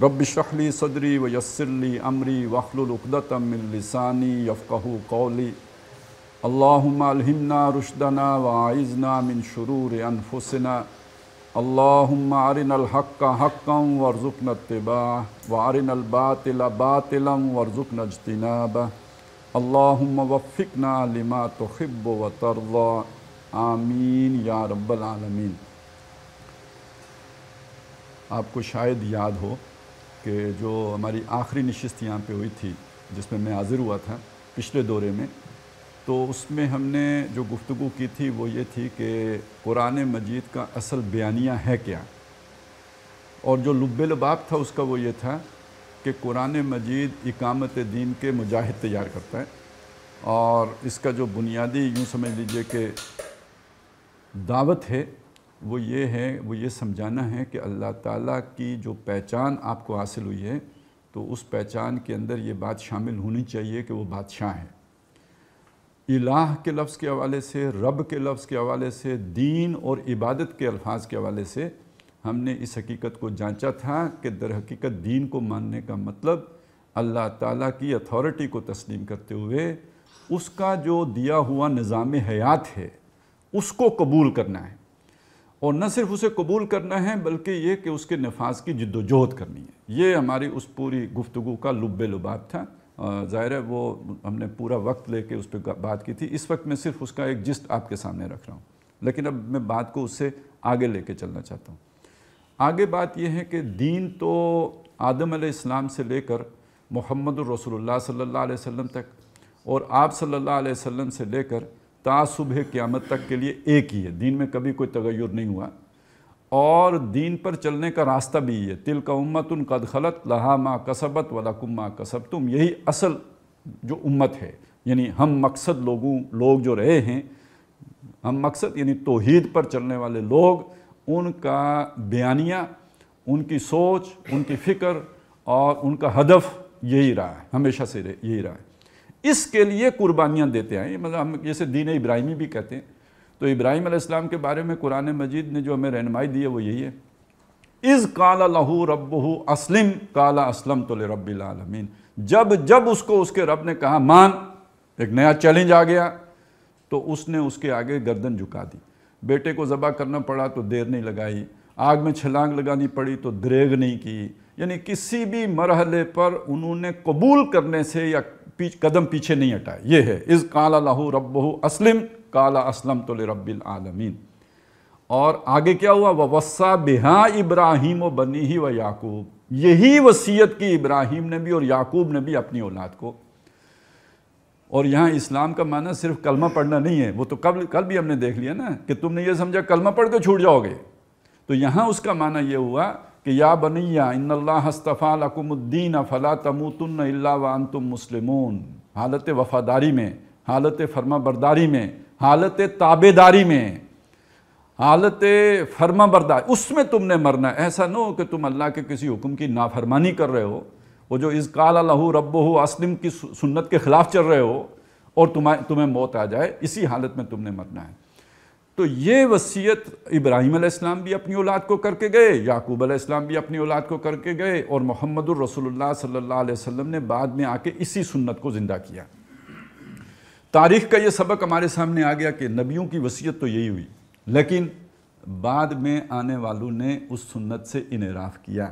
رب اشرح لی صدری ویسر لی امری واحلل عقدۃ من لسانی یفقہوا قولی اللہم الہمنا رشدنا واعذنا من شرور انفسنا اللہم ارنا الحق حقا وارزقنا اتباعہ وارنا الباطل باطلا وارزقنا اجتنابہ اللہم وفقنا لما تحب وترضی آمین یا رب العالمین۔ آپ کو شاید یاد ہو کہ جو ہماری آخری نشست یہاں پہ ہوئی تھی جس میں میں حاضر ہوا تھا پچھلے دورے میں، تو اس میں ہم نے جو گفتگو کی تھی وہ یہ تھی کہ قرآن مجید کا اصل بیانیہ ہے کیا، اور جو لب لباب تھا اس کا وہ یہ تھا کہ قرآن مجید اقامت دین کے مجاہد تیار کرتا ہے، اور اس کا جو بنیادی یوں سمجھ لیجئے کہ دعوت ہے وہ یہ سمجھانا ہے کہ اللہ تعالیٰ کی جو پہچان آپ کو حاصل ہوئی ہے تو اس پہچان کے اندر یہ بات شامل ہونی چاہیے کہ وہ بادشاہ ہے۔ الہ کے لفظ کے حوالے سے، رب کے لفظ کے حوالے سے، دین اور عبادت کے الفاظ کے حوالے سے ہم نے اس حقیقت کو جانچا تھا کہ در حقیقت دین کو ماننے کا مطلب اللہ تعالیٰ کی اتھارٹی کو تسلیم کرتے ہوئے اس کا جو دیا ہوا نظام حیات ہے اس کو قبول کرنا ہے، اور نہ صرف اسے قبول کرنا ہے بلکہ یہ کہ اس کے نفاذ کی جد و جہد کرنی ہے۔ یہ ہماری اس پوری گفتگو کا لب لباب تھا۔ ظاہر ہے وہ ہم نے پورا وقت لے کے اس پہ بات کی تھی، اس وقت میں صرف اس کا ایک جسٹ آپ کے سامنے رکھ رہا ہوں، لیکن اب میں بات کو اس سے آگے لے کے چلنا چاہتا ہوں۔ آگے بات یہ ہے کہ دین تو آدم علیہ السلام سے لے کر محمد الرسول اللہ صلی اللہ علیہ وسلم تک، اور آپ صلی اللہ علیہ وسلم سے لے کر تا صبح قیامت تک کے لیے ایک ہی ہے، دین میں کبھی کوئی تغیر نہیں ہوا، اور دین پر چلنے کا راستہ بھی ہے۔ تلک امۃ قد خلت لہا ما کسبت ولکم ما کسبتم، یہی اصل جو امت ہے، یعنی ہم مقصد لوگ جو رہے ہیں، ہم مقصد یعنی توحید پر چلنے والے لوگ، ان کا بیانیہ، ان کی سوچ، ان کی فکر اور ان کا ہدف یہی رہا ہے، ہمیشہ سے یہی رہا ہے۔ اس کے لیے قربانیاں دیتے ہیں، مطلب ہم جیسے دین ابراہیمی بھی کہتے ہیں، تو ابراہیم علیہ السلام کے بارے میں قرآن مجید نے جو ہمیں رہنمائی دی ہے وہ یہی ہے، اذ قال لہ ربہ اسلم قال اسلمت لرب العالمین، جب اس کو اس کے رب نے کہا مان، ایک نیا چیلنج آ گیا تو اس نے اس کے آگے گردن جھکا دی۔ بیٹے کو ذبح کرنا پڑا تو دیر نہیں لگائی، آگ میں چھلانگ لگانی پڑی تو دریغ نہیں کی، یعنی کسی بھی مرحلے پر انہوں نے قبول کرنے سے یا قدم پیچھے نہیں ہٹائے۔ یہ ہے اذ قال لہ ربہ اسلم قال اسلمت لرب العالمین۔ اور آگے کیا ہوا، ووصی بہا ابراہیم بنیہ و یعقوب، یہی وصیت کی ابراہیم نے بھی اور یعقوب نے بھی اپنی اولاد کو۔ اور یہاں اسلام کا معنی صرف کلمہ پڑھنا نہیں ہے، وہ تو کل بھی ہم نے دیکھ لیا نا کہ تم نے یہ سمجھا کلمہ پڑھ کے چھوٹ جاؤ گے، تو یہاں اس کا معنی یہ ہوا کہ یا بنی ان اللہ اصطفیٰ لکم الدین فلا تموتن الا وانتم مسلمون، حالت وفاداری میں، حالت فرما برداری میں، حالت تابعداری میں، حالت فرما برداری، اس میں تم نے مرنا ہے۔ ایسا نہ ہو کہ تم اللہ کے کسی حکم کی نافرمانی کر رہے ہو، وہ جو اذ قال لہ ربہ اسلم کی سنت کے خلاف چل رہے ہو اور تمہیں موت آ جائے، اسی حالت میں تم نے مرنا ہے۔ تو یہ وصیت ابراہیم علیہ السلام بھی اپنی اولاد کو کر کے گئے، یعقوب علیہ السلام بھی اپنی اولاد کو کر کے گئے، اور محمد الرسول اللہ صلی اللہ علیہ وسلم نے بعد میں آ کے اسی سنت کو زندہ کیا۔ تاریخ کا یہ سبق ہمارے سامنے آ گیا کہ نبیوں کی وصیت تو یہی ہوئی، لیکن بعد میں آنے والوں نے اس سنت سے انحراف کیا۔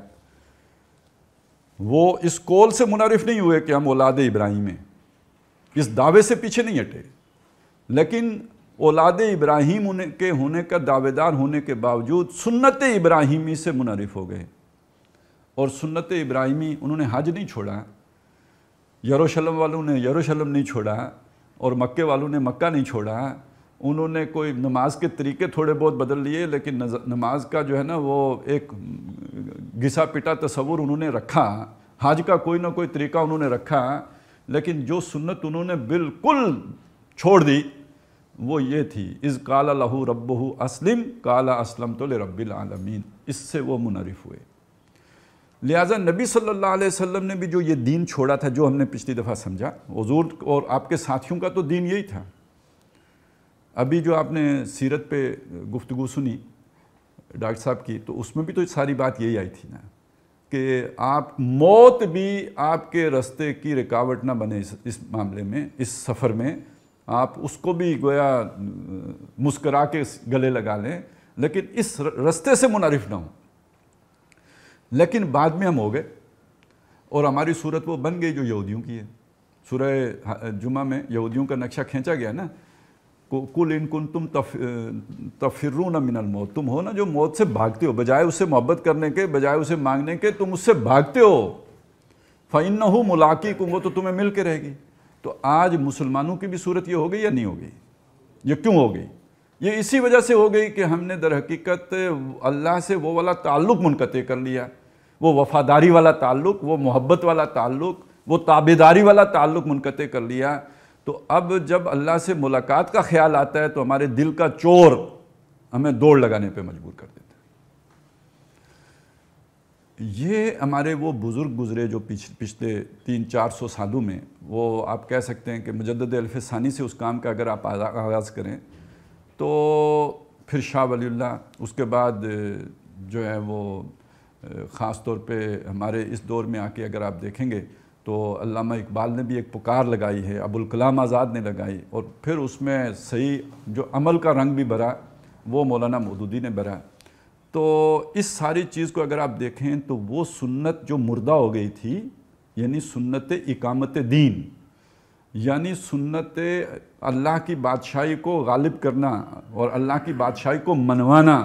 وہ اس قول سے منحرف نہیں ہوئے کہ ہم اولاد ابراہیم ہیں، اس دعوے سے پیچھے نہیں ہٹے، لیکن اولاد ابراہیم کے ہونے کا دعوے دار ہونے کے باوجود سنت ابراہیمی سے منحرف ہو گئے، اور سنت ابراہیمی انہوں نے حج نہیں چھوڑا، یروشلم والوں نے یروشلم نہیں چھوڑا، اور مکے والوں نے مکہ نہیں چھوڑا، انہوں نے کوئی نماز کے طریقے تھوڑے بہت بدل لیے، لیکن نماز کا جو ہے نا وہ ایک گھسا پٹا تصور انہوں نے رکھا، حج کا کوئی نہ کوئی طریقہ انہوں نے رکھا، لیکن جو سنت انہوں نے بالکل چھوڑ دی وہ یہ تھی اذ قال لہ ربہ اسلم قال اسلمت لرب العالمین، اس سے وہ منحرف ہوئے۔ لہٰذا نبی صلی اللہ علیہ وسلم نے بھی جو یہ دین چھوڑا تھا، جو ہم نے پچھلی دفعہ سمجھا، حضور اور آپ کے ساتھیوں کا تو دین یہی تھا۔ ابھی جو آپ نے سیرت پہ گفتگو سنی ڈاکٹر صاحب کی، تو اس میں بھی تو ساری بات یہی آئی تھی نا کہ آپ موت بھی آپ کے راستے کی رکاوٹ نہ بنے اس معاملے میں، اس سفر میں آپ اس کو بھی گویا مسکرا کے گلے لگا لیں، لیکن اس راستے سے منحرف نہ ہوں۔ لیکن بعد میں ہم ہو گئے اور ہماری صورت وہ بن گئی جو یہودیوں کی ہے۔ سورہ جمعہ میں یہودیوں کا نقشہ کھینچا گیا نا، قُلْ إِن كُنتُمْ تَفِرُّونَ مِنَ الْمَوْتِ، تم ہو نا جو موت سے بھاگتے ہو، بجائے اسے محبت کرنے کے، بجائے اسے مانگنے کے، تم اس سے بھاگتے ہو۔ فَإِنَّهُ مُلَاقِيكُمْ، وہ تو تمہیں مل کے رہے گی۔ تو آج مسلمانوں کی بھی صورت یہ ہو گئی یا نہیں ہو گئی؟ یہ کیوں ہو گئی؟ یہ اسی وجہ سے ہو گئی کہ ہم نے در حقیقت اللہ سے وہ والا تعلق منقطع کر لیا، وہ وفاداری والا تعلق، وہ محبت والا تعلق، وہ تابعداری والا تعلق منقطع کر لیا۔ تو اب جب اللہ سے ملاقات کا خیال آتا ہے تو ہمارے دل کا چور ہمیں دوڑ لگانے پہ مجبور کر دیتا ہے۔ یہ ہمارے وہ بزرگ گزرے جو پچھلے 300-400 سالوں میں، وہ آپ کہہ سکتے ہیں کہ مجدد الف ثانی سے اس کام کا اگر آپ آغاز کریں تو پھر شاہ ولی اللہ، اس کے بعد جو ہے وہ خاص طور پہ ہمارے اس دور میں آ کے اگر آپ دیکھیں گے تو علامہ اقبال نے بھی ایک پکار لگائی ہے، ابوالکلام آزاد نے لگائی، اور پھر اس میں صحیح جو عمل کا رنگ بھی بھرا وہ مولانا مودودی نے بھرا۔ تو اس ساری چیز کو اگر آپ دیکھیں تو وہ سنت جو مردہ ہو گئی تھی، یعنی سنت اقامت دین، یعنی سنت اللہ کی بادشاہی کو غالب کرنا اور اللہ کی بادشاہی کو منوانا،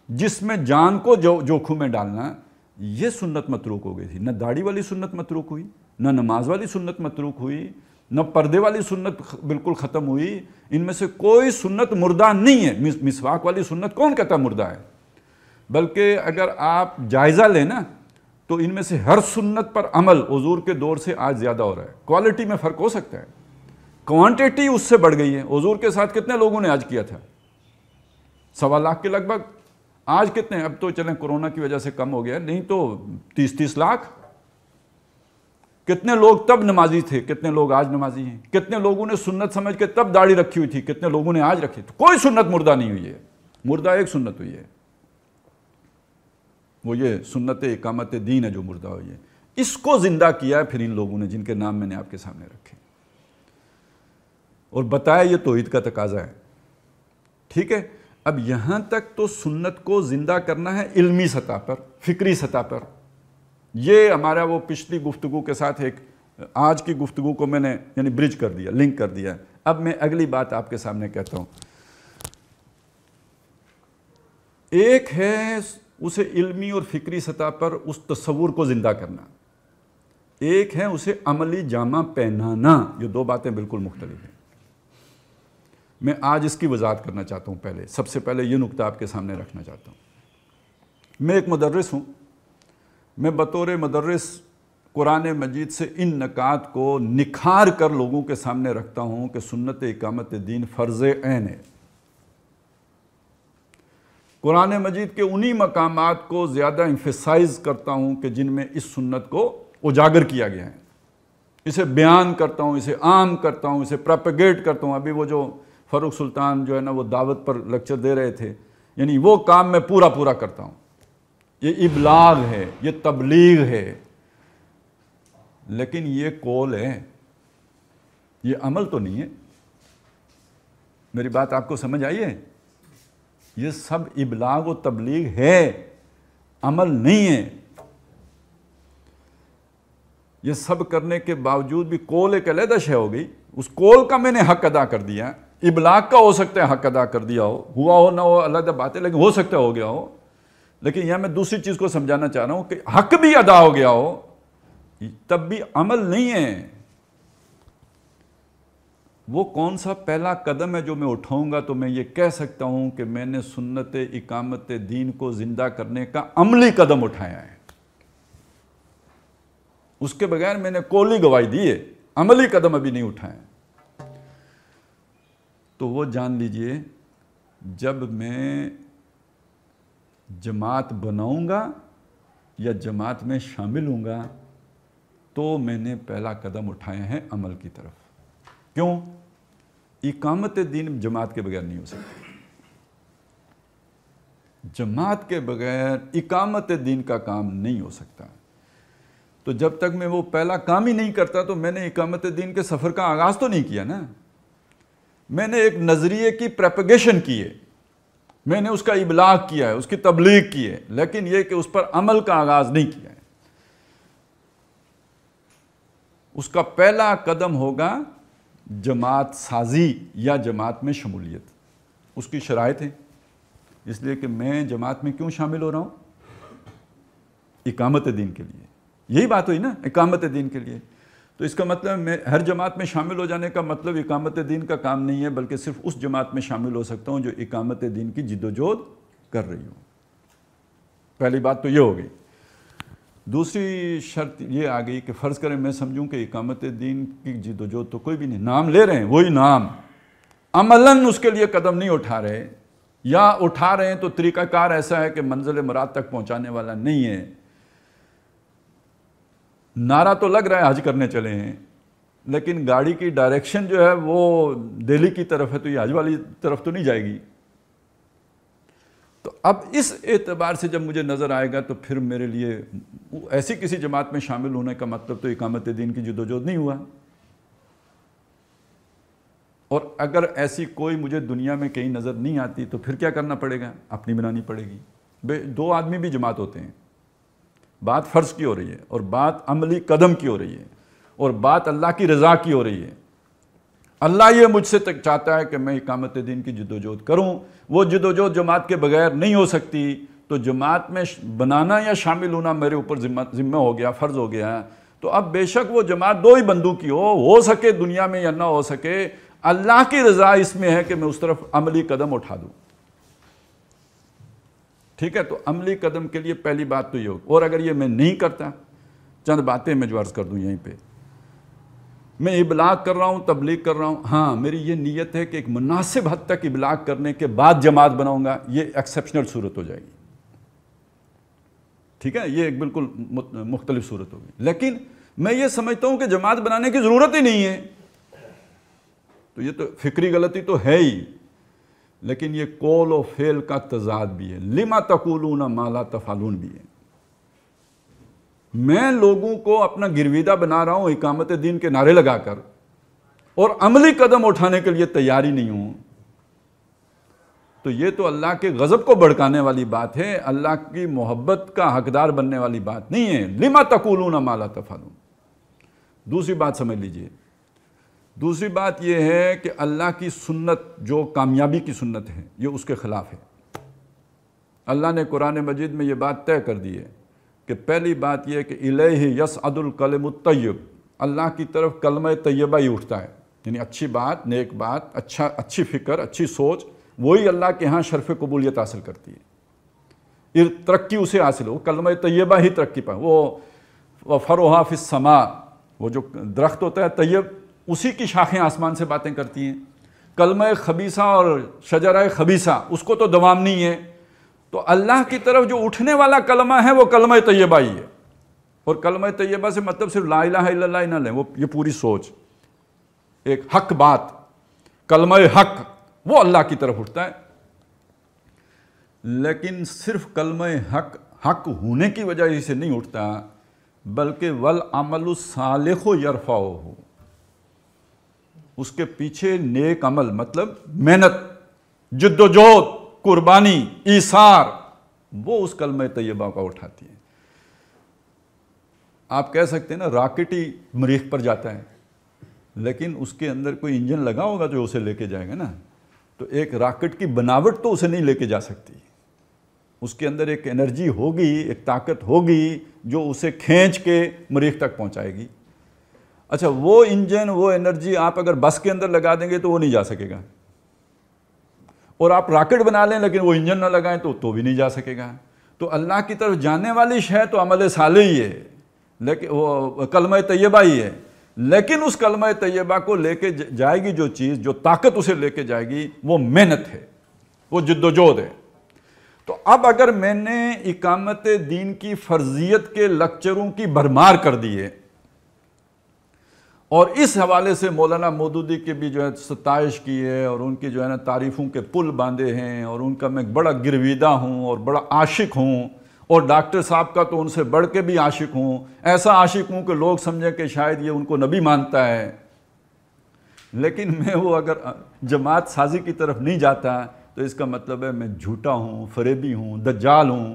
جس میں جان کو جوکھوں میں ڈالنا، یہ سنت متروک ہو گئی تھی۔ نہ داڑھی والی سنت متروک ہوئی، نہ نماز والی سنت متروک ہوئی، نہ پردے والی سنت بالکل ختم ہوئی، ان میں سے کوئی سنت مردہ نہیں ہے۔ مسواک والی سنت کون کہتا مردہ ہے؟ بلکہ اگر آپ جائزہ لیں نا تو ان میں سے ہر سنت پر عمل حضور کے دور سے آج زیادہ ہو رہا ہے۔ کوالٹی میں فرق ہو سکتا ہے، کوانٹیٹی اس سے بڑھ گئی ہے۔ حضور کے ساتھ کتنے لوگوں نے آج کیا تھا؟ 1.25 لاکھ کے لگ بھگ۔ آج کتنے؟ اب تو چلیں کورونا کی وجہ سے کم ہو گیا، نہیں تو 30 لاکھ۔ کتنے لوگ تب نمازی تھے، کتنے لوگ آج نمازی ہیں؟ کتنے لوگوں نے سنت سمجھ کے تب داڑھی رکھی ہوئی تھی، کتنے لوگوں نے آج رکھی؟ تو کوئی سنت مردہ نہیں ہوئی ہے، مردہ ایک سنت ہوئی ہے، وہ یہ سنت اقامت دین ہے جو مردہ ہوئی ہے۔ اس کو زندہ کیا ہے پھر ان لوگوں نے جن کے نام میں نے آپ کے سامنے رکھے اور بتایا یہ توحید کا تقاضا ہے۔ ٹھیک ہے، اب یہاں تک تو سنت کو زندہ کرنا ہے علمی سطح پر، فکری سطح پر۔ یہ ہمارا وہ پچھلی گفتگو کے ساتھ ایک آج کی گفتگو کو میں نے یعنی برج کر دیا، لنک کر دیا۔ اب میں اگلی بات آپ کے سامنے کہتا ہوں۔ ایک ہے اسے علمی اور فکری سطح پر اس تصور کو زندہ کرنا، ایک ہے اسے عملی جامہ پہنانا۔ یہ دو باتیں بالکل مختلف ہیں۔ میں آج اس کی وضاحت کرنا چاہتا ہوں۔ سب سے پہلے یہ نقطہ آپ کے سامنے رکھنا چاہتا ہوں۔ میں ایک مدرس ہوں، میں بطور مدرس قرآن مجید سے ان نکات کو نکھار کر لوگوں کے سامنے رکھتا ہوں کہ سنت اقامت دین فرض عین ہے۔ قرآن مجید کے انہی مقامات کو زیادہ ایمفیسائز کرتا ہوں کہ جن میں اس سنت کو اجاگر کیا گیا ہے، اسے بیان کرتا ہوں، اسے عام کرتا ہوں، اسے پروپیگیٹ کرتا ہوں۔ ابھی وہ جو فاروق سلطان جو ہے نا وہ دعوت پر لیکچر دے رہے تھے، یعنی وہ کام میں پورا کرتا ہوں۔ یہ ابلاغ ہے، یہ تبلیغ ہے، لیکن یہ قول ہے، یہ عمل تو نہیں ہے۔ میری بات آپ کو سمجھ آئی ہے؟ یہ سب ابلاغ و تبلیغ ہے، عمل نہیں ہے۔ یہ سب کرنے کے باوجود بھی قول ایک علیحدہ شے ہو گئی، اس قول کا میں نے حق ادا کر دیا۔ ابلاغ کا ہو سکتا ہے حق ادا کر دیا ہوا ہو نہ ہو علیحدہ بات ہے، لیکن ہو سکتا ہے ہو گیا ہو۔ لیکن یہاں میں دوسری چیز کو سمجھانا چاہ رہا ہوں کہ حق بھی ادا ہو گیا ہو تب بھی عمل نہیں ہے۔ وہ کون سا پہلا قدم ہے جو میں اٹھاؤں گا تو میں یہ کہہ سکتا ہوں کہ میں نے سنت اقامت دین کو زندہ کرنے کا عملی قدم اٹھایا ہے؟ اس کے بغیر میں نے قولی گواہی دی ہے، عملی قدم ابھی نہیں اٹھایا۔ تو وہ جان لیجئے، جب میں جماعت بناؤں گا یا جماعت میں شامل ہوں گا تو میں نے پہلا قدم اٹھایا ہے عمل کی طرف۔ کیوں؟ اقامت دین جماعت کے بغیر نہیں ہو سکتی۔ جماعت کے بغیر اقامت دین کا کام نہیں ہو سکتا۔ تو جب تک میں وہ پہلا کام ہی نہیں کرتا تو میں نے اقامت دین کے سفر کا آغاز تو نہیں کیا نا. میں نے ایک نظریے کی پریپگیشن کی ہے, میں نے اس کا ابلاغ کیا ہے, اس کی تبلیغ کی ہے, لیکن یہ کہ اس پر عمل کا آغاز نہیں کیا ہے. اس کا پہلا قدم ہوگا جماعت سازی یا جماعت میں شمولیت. اس کی شرائط ہیں, اس لیے کہ میں جماعت میں کیوں شامل ہو رہا ہوں؟ اقامت دین کے لیے. یہی بات ہوئی نا, اقامت دین کے لیے. تو اس کا مطلب میں ہر جماعت میں شامل ہو جانے کا مطلب اقامت دین کا کام نہیں ہے, بلکہ صرف اس جماعت میں شامل ہو سکتا ہوں جو اقامت دین کی جد و جہد کر رہی ہوں. پہلی بات تو یہ ہو گئی. دوسری شرط یہ آ گئی کہ فرض کریں میں سمجھوں کہ اقامت دین کی جد و جہد تو کوئی بھی نہیں, نام لے رہے ہیں وہی نام, عملاً اس کے لیے قدم نہیں اٹھا رہے, یا اٹھا رہے ہیں تو طریقہ کار ایسا ہے کہ منزل مراد تک پہنچانے والا نہیں ہے. نعرہ تو لگ رہا ہے حج کرنے چلے ہیں, لیکن گاڑی کی ڈائریکشن جو ہے وہ دہلی کی طرف ہے, تو یہ حج والی طرف تو نہیں جائے گی. تو اب اس اعتبار سے جب مجھے نظر آئے گا تو پھر میرے لیے ایسی کسی جماعت میں شامل ہونے کا مطلب تو اقامت دین کی جد و جہد نہیں ہوا. اور اگر ایسی کوئی مجھے دنیا میں کہیں نظر نہیں آتی تو پھر کیا کرنا پڑے گا؟ اپنی بنانی پڑے گی. دو آدمی بھی جماعت ہوتے ہیں, بات فرض کی ہو رہی ہے اور بات عملی قدم کی ہو رہی ہے اور بات اللہ کی رضا کی ہو رہی ہے. اللہ یہ مجھ سے چاہتا ہے کہ میں اقامت دین کی جد و جہد کروں. وہ جد و جہد جماعت کے بغیر نہیں ہو سکتی, تو جماعت میں بنانا یا شامل ہونا میرے اوپر ذمہ ہو گیا, فرض ہو گیا. تو اب بے شک وہ جماعت دو ہی بندوں کی ہو سکے دنیا میں یا نہ ہو سکے, اللہ کی رضا اس میں ہے کہ میں اس طرف عملی قدم اٹھا دوں. ٹھیک ہے, تو عملی قدم کے لیے پہلی بات تو یہ ہو. اور اگر یہ میں نہیں کرتا, چند باتیں میں جو عرض کر دوں یہیں پہ, میں ابلاغ کر رہا ہوں, تبلیغ کر رہا ہوں, ہاں میری یہ نیت ہے کہ ایک مناسب حد تک ابلاغ کرنے کے بعد جماعت بناؤں گا, یہ ایکسیپشنل صورت ہو جائے گی. ٹھیک ہے, یہ ایک بالکل مختلف صورت ہوگی. لیکن میں یہ سمجھتا ہوں کہ جماعت بنانے کی ضرورت ہی نہیں ہے, تو یہ تو فکری غلطی تو ہے ہی, لیکن یہ قول و فعل کا تضاد بھی ہے. لما تقولون ما لا تفعلون بھی ہے. میں لوگوں کو اپنا گرویدہ بنا رہا ہوں اقامت دین کے نعرے لگا کر, اور عملی قدم اٹھانے کے لیے تیار ہی نہیں ہوں, تو یہ تو اللہ کے غضب کو بھڑکانے والی بات ہے, اللہ کی محبت کا حقدار بننے والی بات نہیں ہے. لما تقولون ما لا تفعلون. دوسری بات سمجھ لیجئے, دوسری بات یہ ہے کہ اللہ کی سنت جو کامیابی کی سنت ہے یہ اس کے خلاف ہے. اللہ نے قرآن مجید میں یہ بات طے کر دی ہے کہ پہلی بات یہ ہے کہ الیہ یصعد الکلم الطیب, اللہ کی طرف کلمہ طیبہ ہی اٹھتا ہے, یعنی اچھی بات, نیک بات, اچھی فکر, اچھی سوچ, وہی اللہ کے ہاں شرف قبولیت حاصل کرتی ہے, ترقی اسے حاصل ہو. کلمہ طیبہ ہی ترقی پائے. وہ فروہا فی السماء, وہ جو درخت ہوتا ہے طیب, اسی کی شاخیں آسمان سے باتیں کرتی ہیں. کلمہ خبیثہ اور شجرہ خبیثہ اس کو تو دوام نہیں ہے. تو اللہ کی طرف جو اٹھنے والا کلمہ ہے وہ کلمہ طیبہ ہی ہے. اور کلمہ طیبہ سے مطلب صرف لا الہ الا اللہ ہی نہ لیں, وہ یہ پوری سوچ, ایک حق بات, کلمہ حق, وہ اللہ کی طرف اٹھتا ہے. لیکن صرف کلمہ حق ہونے کی وجہ سے نہیں اٹھتا, بلکہ والعمل الصالح یرفعہ, اس کے پیچھے نیک عمل, مطلب محنت, جد و جہد, قربانی, ایثار, وہ اس کلمہ طیبہ کا اٹھاتی ہے. آپ کہہ سکتے ہیں نا راکٹ ہی مریخ پر جاتا ہے, لیکن اس کے اندر کوئی انجن لگا ہوگا جو اسے لے کے جائے گا نا. تو ایک راکٹ کی بناوٹ تو اسے نہیں لے کے جا سکتی, اس کے اندر ایک انرجی ہوگی, ایک طاقت ہوگی جو اسے کھینچ کے مریخ تک پہنچائے گی. اچھا, وہ انجن, وہ انرجی آپ اگر بس کے اندر لگا دیں گے تو وہ نہیں جا سکے گا, اور آپ راکٹ بنا لیں لیکن وہ انجن نہ لگائیں تو بھی نہیں جا سکے گا. تو اللہ کی طرف جانے والی شے تو عمل صالح ہی ہے, لیکن وہ کلمہ طیبہ ہی ہے. لیکن اس کلمہ طیبہ کو لے کے جائے گی جو چیز, جو طاقت اسے لے کے جائے گی, وہ محنت ہے, وہ جد و جہد ہے. تو اب اگر میں نے اقامت دین کی فرضیت کے لیکچروں کی بھرمار کر دی ہے, اور اس حوالے سے مولانا مودودی کے بھی جو ہے ستائش کی ہے, اور ان کی جو ہے نا تعریفوں کے پل باندھے ہیں, اور ان کا میں بڑا گرویدہ ہوں اور بڑا عاشق ہوں, اور ڈاکٹر صاحب کا تو ان سے بڑھ کے بھی عاشق ہوں، ایسا عاشق ہوں کہ لوگ سمجھیں کہ شاید یہ ان کو نبی مانتا ہے، لیکن میں وہ اگر جماعت سازی کی طرف نہیں جاتا تو اس کا مطلب ہے میں جھوٹا ہوں، فریبی ہوں، دجال ہوں۔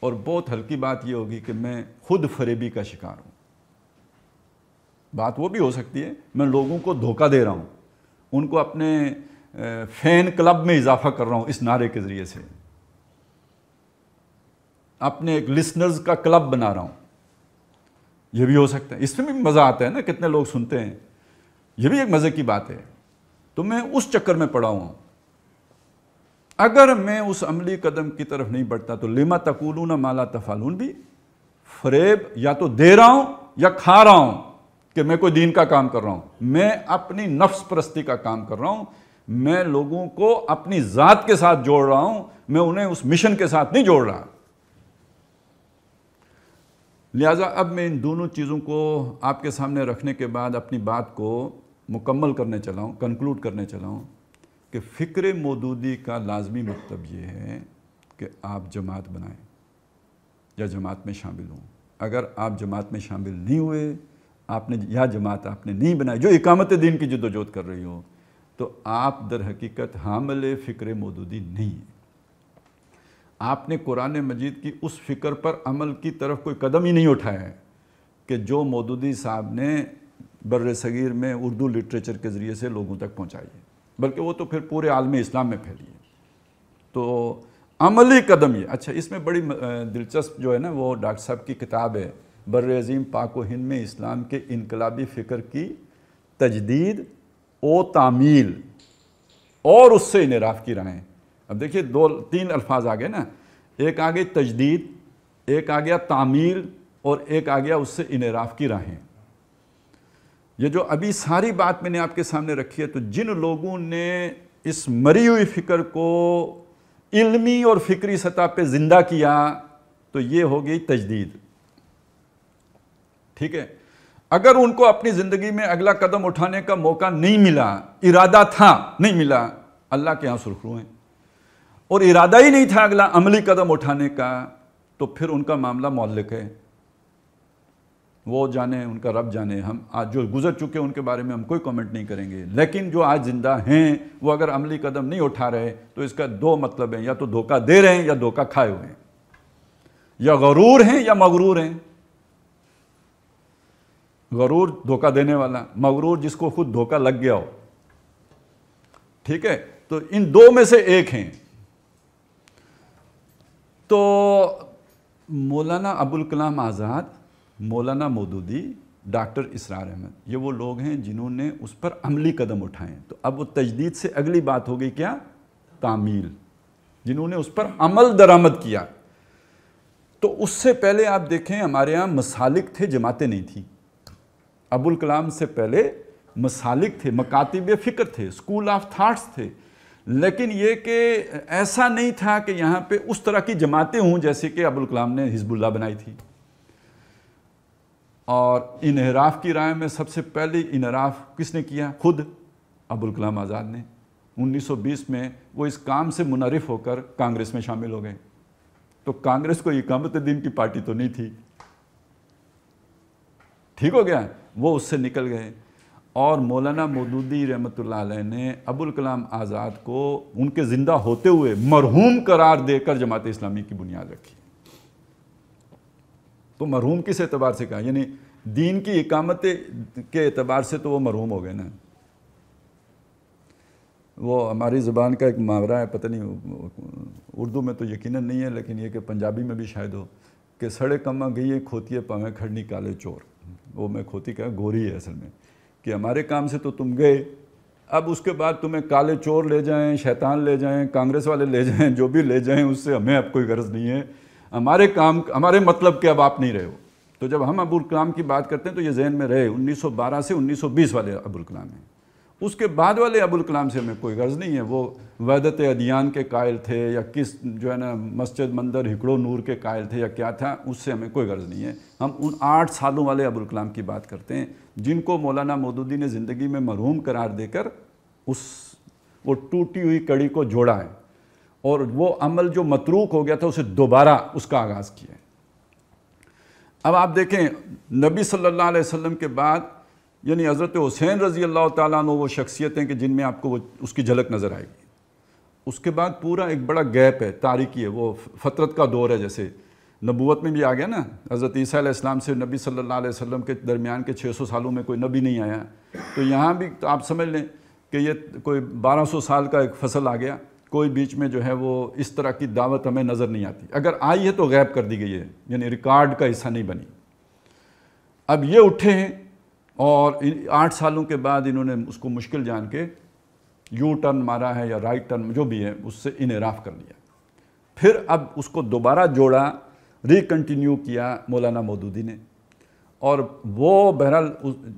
اور بہت ہلکی بات یہ ہوگی کہ میں خود فریبی کا شکار ہوں۔ بات وہ بھی ہو سکتی ہے میں لوگوں کو دھوکہ دے رہا ہوں، ان کو اپنے فین کلب میں اضافہ کر رہا ہوں اس نعرے کے ذریعے سے، اپنے ایک لسنرز کا کلب بنا رہا ہوں، یہ بھی ہو سکتا ہے۔ اس میں بھی مزہ آتا ہے نا، کتنے لوگ سنتے ہیں، یہ بھی ایک مزے کی بات ہے۔ تو میں اس چکر میں پڑا ہوں۔ اگر میں اس عملی قدم کی طرف نہیں بڑھتا تو لما تقولون ما لا تفعلون بھی فریب یا تو دے رہا ہوں یا کھا رہا ہوں کہ میں کوئی دین کا کام کر رہا ہوں، میں اپنی نفس پرستی کا کام کر رہا ہوں، میں لوگوں کو اپنی ذات کے ساتھ جوڑ رہا ہوں، میں انہیں اس مشن کے ساتھ نہیں جوڑ رہا۔ لہٰذا اب میں ان دونوں چیزوں کو آپ کے سامنے رکھنے کے بعد اپنی بات کو مکمل کرنے چلا ہوں، کنکلوڈ کرنے چلا ہوں کہ فکر مودودی کا لازمی مطلب یہ ہے کہ آپ جماعت بنائیں یا جماعت میں شامل ہوں۔ اگر آپ جماعت میں شامل نہیں ہوئے، آپ نے یا جماعت آپ نے نہیں بنائی جو اقامت دین کی جدوجہد کر رہی ہو، تو آپ در حقیقت حامل فکر مودودی نہیں ہیں۔ آپ نے قرآن مجید کی اس فکر پر عمل کی طرف کوئی قدم ہی نہیں اٹھایا ہے کہ جو مودودی صاحب نے بر صغیر میں اردو لٹریچر کے ذریعے سے لوگوں تک پہنچائی ہے، بلکہ وہ تو پھر پورے عالم اسلام میں پھیلی ہے۔ تو عملی قدم یہ اچھا، اس میں بڑی دلچسپ جو ہے نا وہ ڈاکٹر صاحب کی کتاب ہے، بر عظیم پاک و ہند میں اسلام کے انقلابی فکر کی تجدید و تعمیل اور اس سے انحراف کی راہیں۔ اب دیکھیے تین الفاظ آگئے نا، ایک آگے تجدید، ایک آ گیا تعمیل، اور ایک آ گیا اس سے انحراف کی راہیں۔ یہ جو ابھی ساری بات میں نے آپ کے سامنے رکھی ہے، تو جن لوگوں نے اس مری ہوئی فکر کو علمی اور فکری سطح پہ زندہ کیا تو یہ ہو گئی تجدید، ٹھیک ہے۔ اگر ان کو اپنی زندگی میں اگلا قدم اٹھانے کا موقع نہیں ملا، ارادہ تھا نہیں ملا، اللہ کے ہاں سرخرو ہیں، اور ارادہ ہی نہیں تھا اگلا عملی قدم اٹھانے کا، تو پھر ان کا معاملہ معلق ہے، وہ جانے، ان کا رب جانے۔ ہم آج جو گزر چکے ان کے بارے میں ہم کوئی کمنٹ نہیں کریں گے، لیکن جو آج زندہ ہیں وہ اگر عملی قدم نہیں اٹھا رہے تو اس کا دو مطلب ہیں، یا تو دھوکہ دے رہے ہیں یا دھوکہ کھائے ہوئے ہیں، یا غرور ہیں یا مغرور ہیں۔ غرور دھوکہ دینے والا، مغرور جس کو خود دھوکہ لگ گیا ہو، ٹھیک ہے۔ تو ان دو میں سے ایک ہیں۔ تو مولانا ابوالکلام آزاد، مولانا مودودی، ڈاکٹر اسرار احمد، یہ وہ لوگ ہیں جنہوں نے اس پر عملی قدم اٹھائے ہیں۔ تو اب وہ تجدید سے اگلی بات ہو گئی کیا؟ تعمیل، جنہوں نے اس پر عمل درآمد کیا۔ تو اس سے پہلے آپ دیکھیں ہمارے ہاں مسالک تھے، جماعتیں نہیں تھیں۔ ابوالکلام سے پہلے مسالک تھے، مکاتب فکر تھے، اسکول آف تھاٹس تھے، لیکن یہ کہ ایسا نہیں تھا کہ یہاں پہ اس طرح کی جماعتیں ہوں جیسے کہ ابوالکلام نے حزب اللہ بنائی تھی۔ اور انحراف کی رائے میں سب سے پہلے انحراف کس نے کیا؟ خود ابوالکلام آزاد نے۔ 1920 میں وہ اس کام سے منحرف ہو کر کانگریس میں شامل ہو گئے۔ تو کانگریس کو اقامت دین کی پارٹی تو نہیں تھی، ٹھیک ہو گیا، وہ اس سے نکل گئے۔ اور مولانا مودودی رحمۃ اللہ علیہ نے ابوالکلام آزاد کو ان کے زندہ ہوتے ہوئے مرحوم قرار دے کر جماعت اسلامی کی بنیاد رکھی۔ تو مرحوم کس اعتبار سے کہا؟ یعنی دین کی اقامت کے اعتبار سے تو وہ مرحوم ہو گئے نا۔ وہ ہماری زبان کا ایک محاورہ ہے، پتہ نہیں اردو میں تو یقیناً نہیں ہے، لیکن یہ کہ پنجابی میں بھی شاید ہو کہ سڑے کما گئی کھوتی پاویں کھڑنی کالے چور۔ وہ میں کھوتی کہا گوری ہے اصل میں، کہ ہمارے کام سے تو تم گئے، اب اس کے بعد تمہیں کالے چور لے جائیں، شیطان لے جائیں، کانگریس والے لے جائیں، جو بھی لے جائیں، اس سے ہمیں اب کوئی غرض نہیں ہے، ہمارے کام، ہمارے مطلب کہ اب آپ نہیں رہے ہو۔ تو جب ہم ابوالکلام کی بات کرتے ہیں تو یہ ذہن میں رہے 1912 سے 1920 والے ابوالکلام ہیں۔ اس کے بعد والے ابوالکلام سے ہمیں کوئی غرض نہیں ہے، وہ وحدت ادیان کے قائل تھے یا کس جو ہے نا مسجد مندر ہکڑو نور کے قائل تھے یا کیا تھا، اس سے ہمیں کوئی غرض نہیں ہے۔ ہم ان 8 سالوں والے ابوالکلام کی بات کرتے ہیں جن کو مولانا مودودی نے زندگی میں مرحوم قرار دے کر وہ ٹوٹی ہوئی کڑی کو جوڑا ہے۔ اور وہ عمل جو متروک ہو گیا تھا اسے دوبارہ اس کا آغاز کیا ہے۔ اب آپ دیکھیں نبی صلی اللہ علیہ وسلم کے بعد یعنی حضرت حسین رضی اللہ تعالیٰ عنہ وہ شخصیت ہیں کہ جن میں آپ کو اس کی جھلک نظر آئے گی۔ اس کے بعد پورا ایک بڑا گیپ ہے، تاریکی ہے، وہ فترت کا دور ہے، جیسے نبوت میں بھی آ گیا نا، حضرت عیسیٰ علیہ السلام سے نبی صلی اللہ علیہ وسلم کے درمیان کے 600 سالوں میں کوئی نبی نہیں آیا، تو یہاں بھی تو آپ سمجھ لیں کہ یہ کوئی 1200 سال کا ایک فصل آ گیا، کوئی بیچ میں جو ہے وہ اس طرح کی دعوت ہمیں نظر نہیں آتی، اگر آئی ہے تو غائب کر دی گئی ہے، یعنی ریکارڈ کا حصہ نہیں بنی۔ اب یہ اٹھے ہیں اور 8 سالوں کے بعد انہوں نے اس کو مشکل جان کے یو ٹرن مارا ہے یا رائٹ ٹرن جو بھی ہے، اس سے انحراف کر لیا، پھر اب اس کو دوبارہ جوڑا، ریکنٹینیو کیا مولانا مودودی نے، اور وہ بہرحال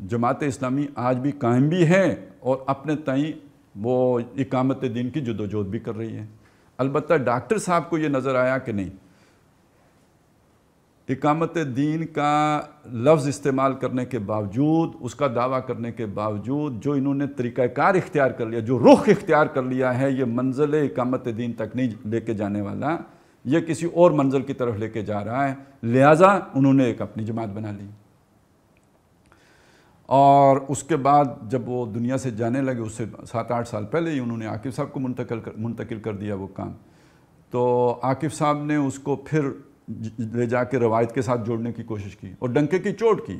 جماعت اسلامی آج بھی قائم بھی ہے اور اپنے تئیں وہ اقامت دین کی جدوجہد بھی کر رہی ہے۔ البتہ ڈاکٹر صاحب کو یہ نظر آیا کہ نہیں، اقامت دین کا لفظ استعمال کرنے کے باوجود، اس کا دعویٰ کرنے کے باوجود جو انہوں نے طریقہ کار اختیار کر لیا، جو رخ اختیار کر لیا ہے، یہ منزل اقامت دین تک نہیں لے کے جانے والا، یہ کسی اور منزل کی طرف لے کے جا رہا ہے، لہٰذا انہوں نے ایک اپنی جماعت بنا لی۔ اور اس کے بعد جب وہ دنیا سے جانے لگے، اس سے 7-8 سال پہلے ہی انہوں نے عاقب صاحب کو منتقل کر دیا وہ کام، تو عاقب صاحب نے اس کو پھر لے جا کے روایت کے ساتھ جوڑنے کی کوشش کی اور ڈنکے کی چوٹ کی۔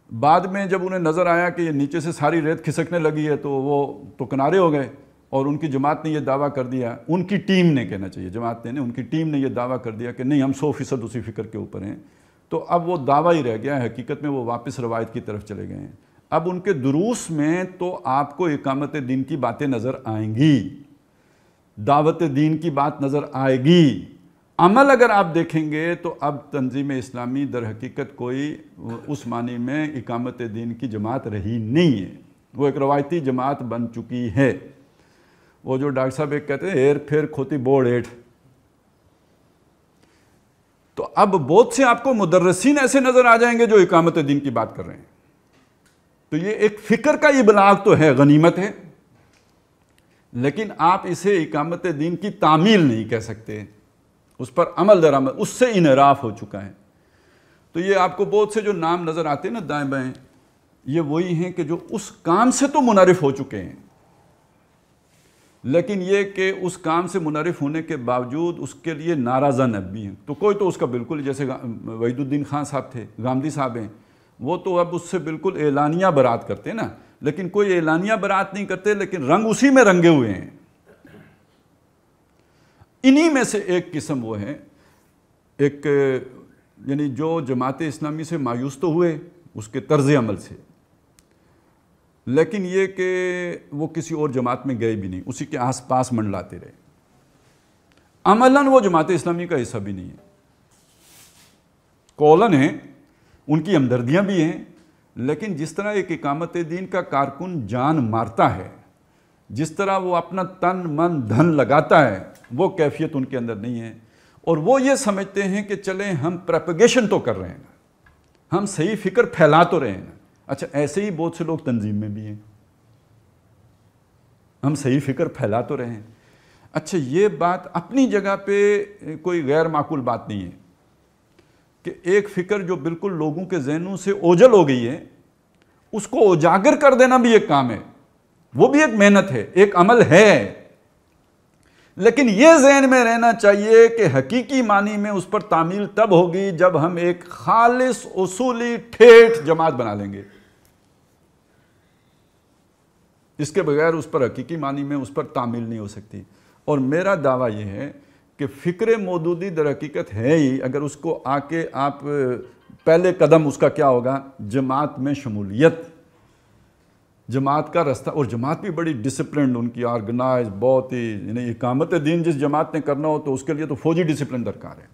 بعد میں جب انہیں نظر آیا کہ یہ نیچے سے ساری ریت کھسکنے لگی ہے تو وہ تو کنارے ہو گئے، اور ان کی جماعت نے یہ دعویٰ کر دیا، ان کی ٹیم نے کہنا چاہیے، جماعت نے ان کی ٹیم نے یہ دعویٰ کر دیا کہ نہیں ہم 100% اسی فکر کے اوپر ہیں، تو اب وہ دعویٰ ہی رہ گیا ہے، حقیقت میں وہ واپس روایت کی طرف چلے گئے ہیں۔ اب ان کے دروس میں تو آپ کو اقامت دین کی باتیں نظر آئیں گی، دعوت دین کی بات نظر آئے گی، عمل اگر آپ دیکھیں گے تو اب تنظیم اسلامی در حقیقت کوئی اس معنی میں اقامت دین کی جماعت رہی نہیں ہے، وہ ایک روایتی جماعت بن چکی ہے۔ وہ جو ڈاکٹر صاحب ایک کہتے ہیں ہیر پھر کھوتی بورڈ ایٹ، تو اب بہت سے آپ کو مدرسین ایسے نظر آ جائیں گے جو اقامت دین کی بات کر رہے ہیں، تو یہ ایک فکر کا ابلاغ تو ہے، غنیمت ہے، لیکن آپ اسے اقامت دین کی تعمیل نہیں کہہ سکتے، اس پر عمل درآمد، اس سے انحراف ہو چکا ہے۔ تو یہ آپ کو بہت سے جو نام نظر آتے ہیں نا دائیں بائیں، یہ وہی ہیں کہ جو اس کام سے تو منحرف ہو چکے ہیں، لیکن یہ کہ اس کام سے منحرف ہونے کے باوجود اس کے لیے ناراضہ اب بھی ہیں، تو کوئی تو اس کا بالکل، جیسے وحید الدین خان صاحب تھے، گامدی صاحب ہیں، وہ تو اب اس سے بالکل اعلانیہ برات کرتے ہیں نا، لیکن کوئی اعلانیہ برات نہیں کرتے، لیکن رنگ اسی میں رنگے ہوئے ہیں۔ انہی میں سے ایک قسم وہ ہے، ایک یعنی جو جماعت اسلامی سے مایوس تو ہوئے اس کے طرز عمل سے، لیکن یہ کہ وہ کسی اور جماعت میں گئے بھی نہیں، اسی کے آس پاس منڈلاتے رہے، عملاً وہ جماعت اسلامی کا حصہ بھی نہیں ہے، قولاً ہیں، ان کی ہمدردیاں بھی ہیں، لیکن جس طرح ایک اقامت دین کا کارکن جان مارتا ہے، جس طرح وہ اپنا تن من دھن لگاتا ہے، وہ کیفیت ان کے اندر نہیں ہے، اور وہ یہ سمجھتے ہیں کہ چلیں ہم پروپیگیشن تو کر رہے ہیں، ہم صحیح فکر پھیلا تو رہے ہیں۔ اچھا ایسے ہی بہت سے لوگ تنظیم میں بھی ہیں، ہم صحیح فکر پھیلا تو رہے ہیں۔ اچھا یہ بات اپنی جگہ پہ کوئی غیر معقول بات نہیں ہے کہ ایک فکر جو بالکل لوگوں کے ذہنوں سے اوجھل ہو گئی ہے، اس کو اجاگر کر دینا بھی ایک کام ہے، وہ بھی ایک محنت ہے، ایک عمل ہے، لیکن یہ ذہن میں رہنا چاہیے کہ حقیقی معنی میں اس پر تعمیل تب ہوگی جب ہم ایک خالص اصولی ٹھیٹھ جماعت بنا لیں گے، اس کے بغیر اس پر حقیقی معنی میں اس پر تعمیل نہیں ہو سکتی۔ اور میرا دعویٰ یہ ہے کہ فکر مودودی در حقیقت ہے ہی، اگر اس کو آ کے آپ پہلے قدم اس کا کیا ہوگا، جماعت میں شمولیت، جماعت کا رستہ، اور جماعت بھی بڑی ڈسپلنڈ، ان کی آرگنائز بہت ہی، یعنی اقامت دین جس جماعت نے کرنا ہو تو اس کے لیے تو فوجی ڈسپلن درکار ہے،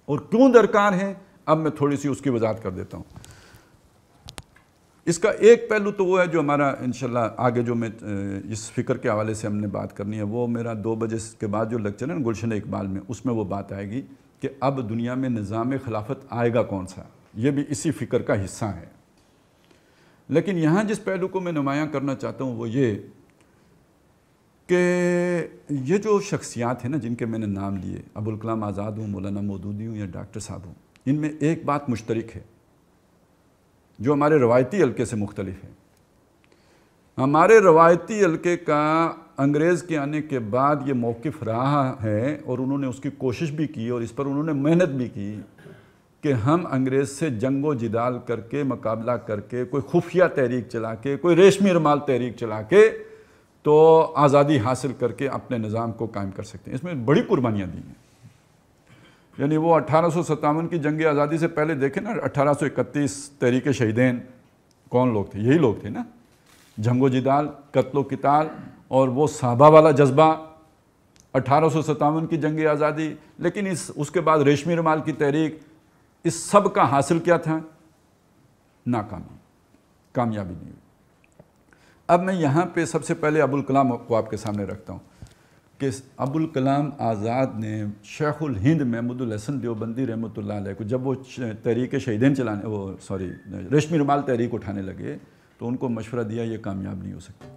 اور کیوں درکار ہے اب میں تھوڑی سی اس کی وضاحت کر دیتا ہوں۔ اس کا ایک پہلو تو وہ ہے جو ہمارا انشاءاللہ آگے جو میں اس فکر کے حوالے سے ہم نے بات کرنی ہے، وہ میرا 2 بجے کے بعد جو لیکچر ہے نا گلشن اقبال میں، اس میں وہ بات آئے گی کہ اب دنیا میں نظام خلافت آئے گا کون سا، یہ بھی اسی فکر کا حصہ ہے۔ لیکن یہاں جس پہلو کو میں نمایاں کرنا چاہتا ہوں وہ یہ کہ یہ جو شخصیات ہیں نا جن کے میں نے نام لیے، ابوالکلام آزاد ہوں، مولانا مودودی ہوں یا ڈاکٹر صاحب ہوں، ان میں ایک بات مشترک ہے جو ہمارے روایتی حلقے سے مختلف ہے۔ ہمارے روایتی حلقے کا انگریز کے آنے کے بعد یہ موقف رہا ہے، اور انہوں نے اس کی کوشش بھی کی اور اس پر انہوں نے محنت بھی کی کہ ہم انگریز سے جنگ و جدال کر کے، مقابلہ کر کے، کوئی خفیہ تحریک چلا کے، کوئی ریشمی رومال تحریک چلا کے تو آزادی حاصل کر کے اپنے نظام کو قائم کر سکتے ہیں۔ اس میں بڑی قربانیاں دی ہیں۔ یعنی وہ 1857 کی جنگ آزادی سے پہلے دیکھیں نا، 1831 تحریک شہیدین کون لوگ تھے؟ یہی لوگ تھے نا۔ جنگ و جدال، قتل و قتال اور وہ صحابہ والا جذبہ، 1857 کی جنگ آزادی۔ لیکن اس کے بعد ریشمی رومال کی تحریک، اس سب کا حاصل کیا تھا؟ ناکامی، کامیابی نہیں ہوئی۔ اب میں یہاں پہ سب سے پہلے ابوالکلام کو آپ کے سامنے رکھتا ہوں کہ ابوالکلام آزاد نے شیخ الہند محمود الحسن دیوبندی رحمۃ اللہ علیہ کو جب وہ تحریک شہیدین ریشمی رومال تحریک اٹھانے لگے تو ان کو مشورہ دیا یہ کامیاب نہیں ہو سکتی۔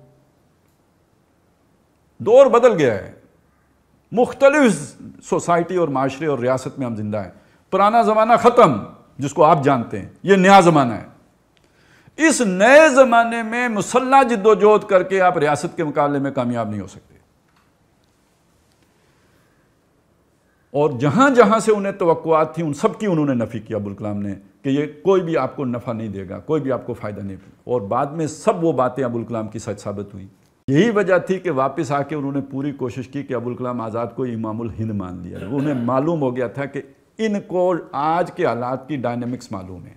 دور بدل گیا ہے، مختلف سوسائٹی اور معاشرے اور ریاست میں ہم زندہ ہیں۔ پرانا زمانہ ختم جس کو آپ جانتے ہیں، یہ نیا زمانہ ہے۔ اس نئے زمانے میں مسلح جد و جہد کر کے آپ ریاست کے مقابلے میں کامیاب نہیں ہو سکتے، اور جہاں جہاں سے انہیں توقعات تھیں ان سب کی انہوں نے نفی کیا ابوالکلام نے کہ یہ کوئی بھی آپ کو نفع نہیں دے گا، کوئی بھی آپ کو فائدہ نہیں دے گا، اور بعد میں سب وہ باتیں ابوالکلام کی سچ ثابت ہوئی۔ یہی وجہ تھی کہ واپس آ کے انہوں نے پوری کوشش کی کہ ابوالکلام آزاد کو امام الہند مان لیا۔ انہیں معلوم ہو گیا تھا کہ ان کو آج کے حالات کی ڈائنامکس معلوم ہے،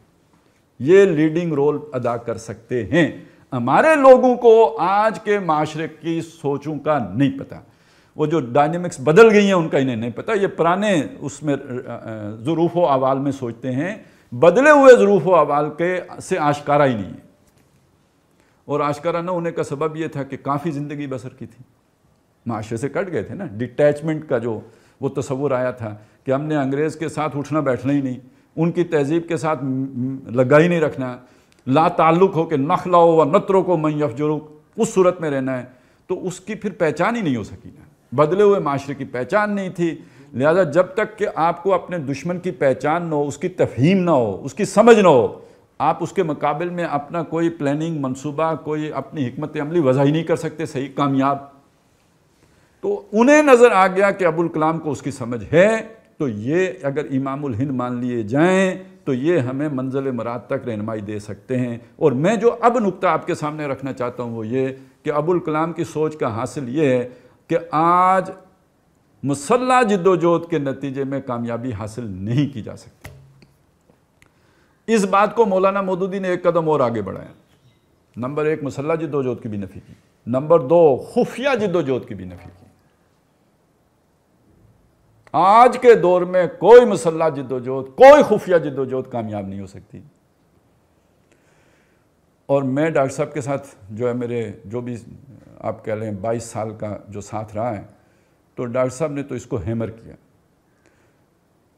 یہ لیڈنگ رول ادا کر سکتے ہیں۔ ہمارے لوگوں کو آج کے معاشرے کی سوچوں کا نہیں پتہ، وہ جو ڈائنامکس بدل گئی ہیں ان کا انہیں نہیں پتہ۔ یہ پرانے اس میں ظروف و احوال میں سوچتے ہیں، بدلے ہوئے ظروف و احوال کے سے آشکارا ہی نہیں ہے۔ اور آشکارا نہ ہونے کا سبب یہ تھا کہ کافی زندگی بسر کی تھی، معاشرے سے کٹ گئے تھے نا۔ ڈیٹیچمنٹ کا جو وہ تصور آیا تھا کہ ہم نے انگریز کے ساتھ اٹھنا بیٹھنا ہی نہیں، ان کی تہذیب کے ساتھ لگا ہی نہیں رکھنا، لا تعلق ہو کہ نخلا و نترو کو من یفجرک، اس صورت میں رہنا ہے، تو اس کی پھر پہچان ہی نہیں ہو سکی نا۔ بدلے ہوئے معاشرے کی پہچان نہیں تھی، لہذا جب تک کہ آپ کو اپنے دشمن کی پہچان نہ ہو، اس کی تفہیم نہ ہو، اس کی سمجھ نہ ہو، آپ اس کے مقابل میں اپنا کوئی پلاننگ، منصوبہ، کوئی اپنی حکمت عملی وضع ہی نہیں کر سکتے صحیح کامیاب۔ تو انہیں نظر آ گیا کہ ابوالکلام کو اس کی سمجھ ہے، تو یہ اگر امام الہند مان لیے جائیں تو یہ ہمیں منزل مراد تک رہنمائی دے سکتے ہیں۔ اور میں جو اب نقطہ آپ کے سامنے رکھنا چاہتا ہوں وہ یہ کہ ابوالکلام کی سوچ کا حاصل یہ ہے کہ آج مسلح جد و جہد کے نتیجے میں کامیابی حاصل نہیں کی جا سکتی۔ اس بات کو مولانا مودودی نے ایک قدم اور آگے بڑھایا۔ نمبر 1 مسلح جد و جہد کی بھی نفی کی، نمبر 2 خفیہ جد و جہد کی بھی نفی کی۔ آج کے دور میں کوئی مسلح جد و جہد، کوئی خفیہ جد و جہد کامیاب نہیں ہو سکتی۔ اور میں ڈاکٹر صاحب کے ساتھ جو ہے میرے جو بھی آپ کہہ لیں 22 سال کا جو ساتھ رہا ہے، تو ڈاکٹر صاحب نے تو اس کو ہیمر کیا۔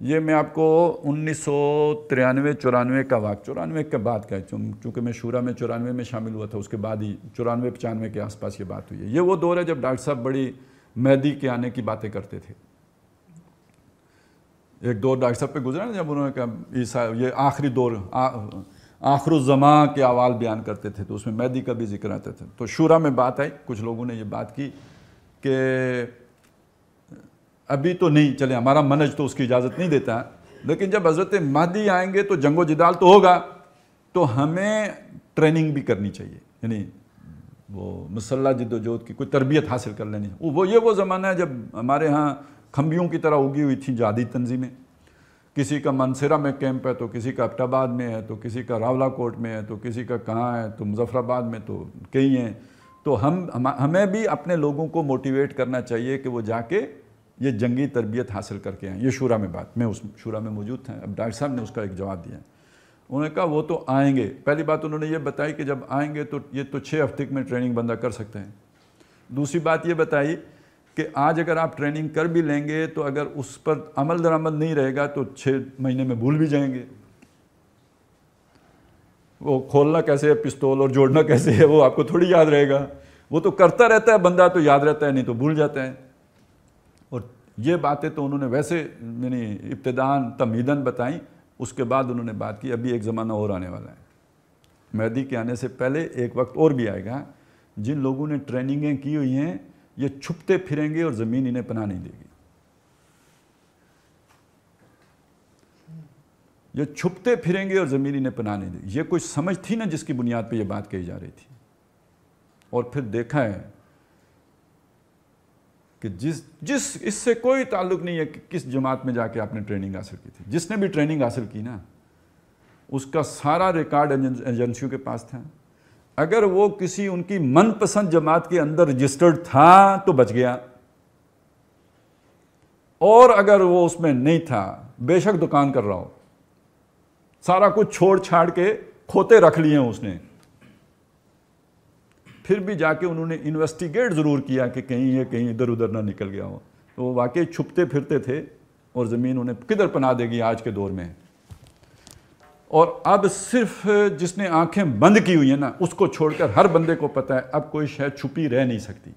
یہ میں آپ کو 1993-94 کا واقعہ، 94 کے بعد کا ہے، چونکہ میں شورا میں 94 میں شامل ہوا تھا، اس کے بعد ہی 94-95 کے آس پاس یہ بات ہوئی ہے۔ یہ وہ دور ہے جب ڈاکٹر صاحب بڑی مہدی کے آنے کی باتیں کرتے تھے۔ ایک دور ڈاکٹر صاحب پہ گزرا نا جب انہوں نے کہا یہ آخری دور، آخر الزمان کے احوال بیان کرتے تھے، تو اس میں مہدی کا بھی ذکر آتا تھا۔ تو شورا میں بات آئی، کچھ لوگوں نے یہ بات کی کہ ابھی تو نہیں چلے، ہمارا منہج تو اس کی اجازت نہیں دیتا، لیکن جب حضرت مہدی آئیں گے تو جنگ و جدال تو ہوگا، تو ہمیں ٹریننگ بھی کرنی چاہیے، یعنی وہ مسلح جد و جہد کی کوئی تربیت حاصل کر لینی۔ وہ زمانہ ہے جب ہمارے ہاں کھمبیوں کی طرح اگی ہوئی تھیں جہادی تنظیمیں، کسی کا منصرہ میں کیمپ ہے تو کسی کا ابٹ آباد میں ہے، تو کسی کا راولہ کوٹ میں ہے، تو کسی کا کہاں ہے، تو مظفر آباد میں، تو کئی ہیں۔ تو ہمیں بھی اپنے لوگوں کو موٹیویٹ کرنا چاہیے کہ وہ جا کے یہ جنگی تربیت حاصل کر کے آئیں۔ یہ شورا میں بات، میں اس شورا میں موجود تھا۔ اب ڈاکٹر صاحب نے اس کا ایک جواب دیا، انہوں نے کہا وہ تو آئیں گے۔ پہلی بات انہوں نے یہ بتائی کہ جب آئیں گے تو یہ تو 6 ہفتے میں ٹریننگ بندہ کر سکتے ہیں۔ دوسری بات یہ بتائی کہ آج اگر آپ ٹریننگ کر بھی لیں گے تو اگر اس پر عمل درآمد نہیں رہے گا تو 6 مہینے میں بھول بھی جائیں گے۔ وہ کھولنا کیسے ہے پستول اور جوڑنا کیسے ہے وہ آپ کو تھوڑی یاد رہے گا۔ وہ تو کرتا رہتا ہے بندہ، تو یاد رہتا ہے، نہیں تو بھول جاتا ہے. اور یہ باتیں تو انہوں نے ویسے یعنی ابتداً تمہیداً بتائیں، اس کے بعد انہوں نے بات کی ابھی ایک زمانہ اور آنے والا ہے. مہدی کے آنے سے پہلے ایک وقت اور بھی آئے گا، جن لوگوں نے ٹریننگیں کی ہوئی ہیں یہ چھپتے پھریں گے اور زمین انہیں پناہ نہیں دے گی. یہ چھپتے پھریں گے اور زمین انہیں پناہ نہیں دے گی. یہ کوئی سمجھ تھی نا جس کی بنیاد پہ یہ بات کہی جا رہی تھی. اور پھر دیکھا ہے کہ جس اس سے کوئی تعلق نہیں ہے کہ کس جماعت میں جا کے آپ نے ٹریننگ حاصل کی تھی. جس نے بھی ٹریننگ حاصل کی نا، اس کا سارا ریکارڈ ایجنسیوں کے پاس تھا. اگر وہ کسی ان کی من پسند جماعت کے اندر رجسٹرڈ تھا تو بچ گیا، اور اگر وہ اس میں نہیں تھا، بے شک دکان کر رہا ہو، سارا کچھ چھوڑ چھاڑ کے کھوتے رکھ لیے ہیں اس نے، پھر بھی جا کے انہوں نے انویسٹیگیٹ ضرور کیا کہ کہیں یہ کہیں ادھر ادھر نہ نکل گیا ہو. تو وہ واقعی چھپتے پھرتے تھے، اور زمین انہیں کدھر پناہ دے گی آج کے دور میں. اور اب صرف جس نے آنکھیں بند کی ہوئی ہیں نا، اس کو چھوڑ کر ہر بندے کو پتہ ہے اب کوئی شے چھپی رہ نہیں سکتی.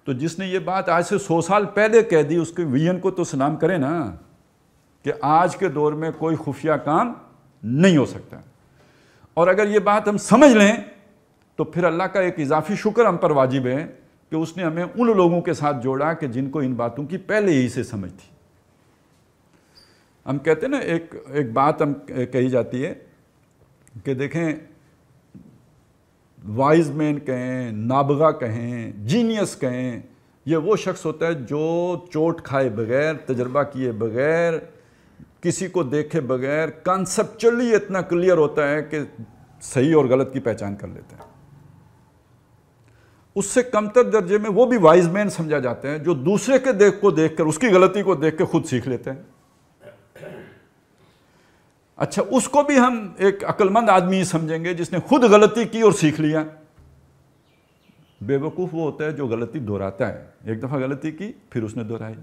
تو جس نے یہ بات آج سے 100 سال پہلے کہہ دی، اس کے ویژن کو تو سلام کرے نا، کہ آج کے دور میں کوئی خفیہ کام نہیں ہو سکتا. اور اگر یہ بات ہم سمجھ لیں تو پھر اللہ کا ایک اضافی شکر ہم پر واجب ہے کہ اس نے ہمیں ان لوگوں کے ساتھ جوڑا کہ جن کو ان باتوں کی پہلے ہی سے سمجھ تھی. ہم کہتے ہیں نا، ایک بات ہم کہی جاتی ہے کہ دیکھیں، وائز مین کہیں، نابغہ کہیں، جینیس کہیں، یہ وہ شخص ہوتا ہے جو چوٹ کھائے بغیر، تجربہ کیے بغیر، کسی کو دیکھے بغیر کانسیپچولی اتنا کلیئر ہوتا ہے کہ صحیح اور غلط کی پہچان کر لیتا ہے. اس سے کمتر درجے میں وہ بھی وائز مین سمجھا جاتا ہے جو دوسرے کے دیکھ کر اس کی غلطی کو دیکھ کے خود سیکھ لیتے ہیں. اچھا، اس کو بھی ہم ایک عقل مند آدمی سمجھیں گے جس نے خود غلطی کی اور سیکھ لیا. بے وقوف وہ ہوتا ہے جو غلطی دہراتا ہے. ایک دفعہ غلطی کی، پھر اس نے دہرائی.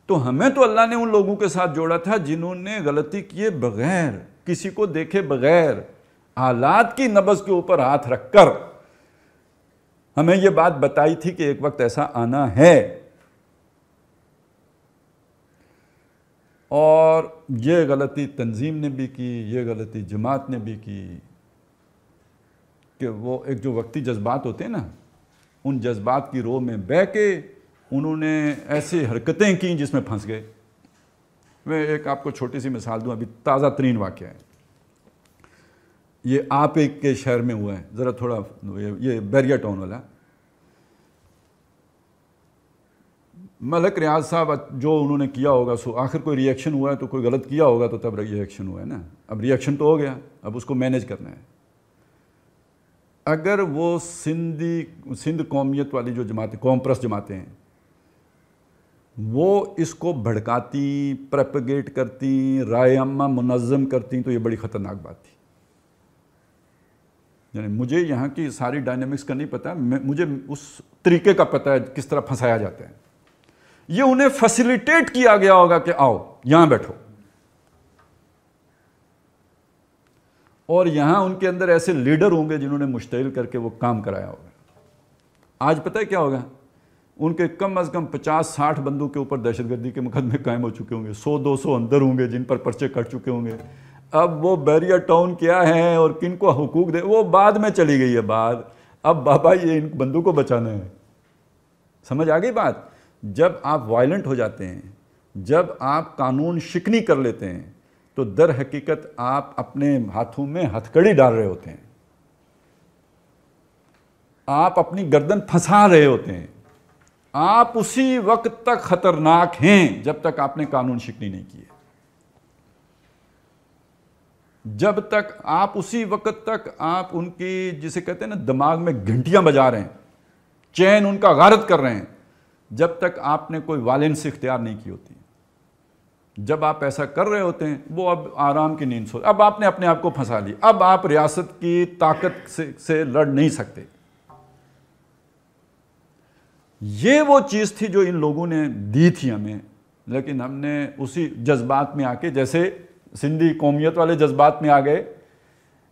تو ہمیں تو اللہ نے ان لوگوں کے ساتھ جوڑا تھا جنہوں نے غلطی کیے بغیر، کسی کو دیکھے بغیر، حالات کی نبض کے اوپر ہاتھ رکھ کر ہمیں یہ بات بتائی تھی کہ ایک وقت ایسا آنا ہے. اور یہ غلطی تنظیم نے بھی کی، یہ غلطی جماعت نے بھی کی، کہ وہ ایک جو وقتی جذبات ہوتے ہیں نا، ان جذبات کی رو میں بہہ کے انہوں نے ایسی حرکتیں کی جس میں پھنس گئے. میں ایک آپ کو چھوٹی سی مثال دوں، ابھی تازہ ترین واقعہ ہے. یہ آپ ایک کے شہر میں ہوا ہے، ذرا تھوڑا یہ بیریا ٹاؤن والا. ملک ریاض صاحب جو انہوں نے کیا ہوگا، سو آخر کوئی ری ایکشن ہوا ہے تو کوئی غلط کیا ہوگا تو تب ری ایکشن ہوا ہے نا. اب ری ایکشن تو ہو گیا، اب اس کو مینیج کرنا ہے. اگر وہ سندھ قومیت والی جو جماعتیں، قوم پرست جماعتیں ہیں، وہ اس کو بھڑکاتی، پروپیگیٹ کرتی، رائے عامہ منظم کرتی تو یہ بڑی خطرناک بات تھی. یعنی مجھے یہاں کی ساری ڈائنامکس کا نہیں پتہ، مجھے اس طریقے کا پتہ ہے کس طرح پھنسایا جاتا ہے. یہ انہیں فیسیلیٹیٹ کیا گیا ہوگا کہ آؤ یہاں بیٹھو، اور یہاں ان کے اندر ایسے لیڈر ہوں گے جنہوں نے مشتعل کر کے وہ کام کرایا ہوگا. آج پتہ ہے کیا ہوگا؟ ان کے کم از کم 50-60 بندوں کے اوپر دہشت گردی کے مقدمے قائم ہو چکے ہوں گے، 100-200 اندر ہوں گے جن پر پرچے کٹ چکے ہوں گے. اب وہ بیریا ٹاؤن کیا ہے اور کن کو حقوق دے، وہ بعد میں چلی گئی ہے بات. اب بابا یہ ان بندوں کو بچانا ہے. سمجھ آ گئی بات؟ جب آپ وائلنٹ ہو جاتے ہیں، جب آپ قانون شکنی کر لیتے ہیں، تو در حقیقت آپ اپنے ہاتھوں میں ہتھکڑی ڈال رہے ہوتے ہیں، آپ اپنی گردن پھنسا رہے ہوتے ہیں. آپ اسی وقت تک خطرناک ہیں جب تک آپ نے قانون شکنی نہیں کی ہے. جب تک آپ اسی وقت تک آپ ان کی جسے کہتے ہیں نا دماغ میں گھنٹیاں بجا رہے ہیں، چین ان کا غارت کر رہے ہیں، جب تک آپ نے کوئی وائلنس اختیار نہیں کی ہوتی. جب آپ ایسا کر رہے ہوتے ہیں وہ اب آرام کی نیند سو، اب آپ نے اپنے آپ کو پھنسا لی. اب آپ ریاست کی طاقت سے لڑ نہیں سکتے. یہ وہ چیز تھی جو ان لوگوں نے دی تھی ہمیں، لیکن ہم نے اسی جذبات میں آ کے، جیسے سندھی قومیت والے جذبات میں آ گئے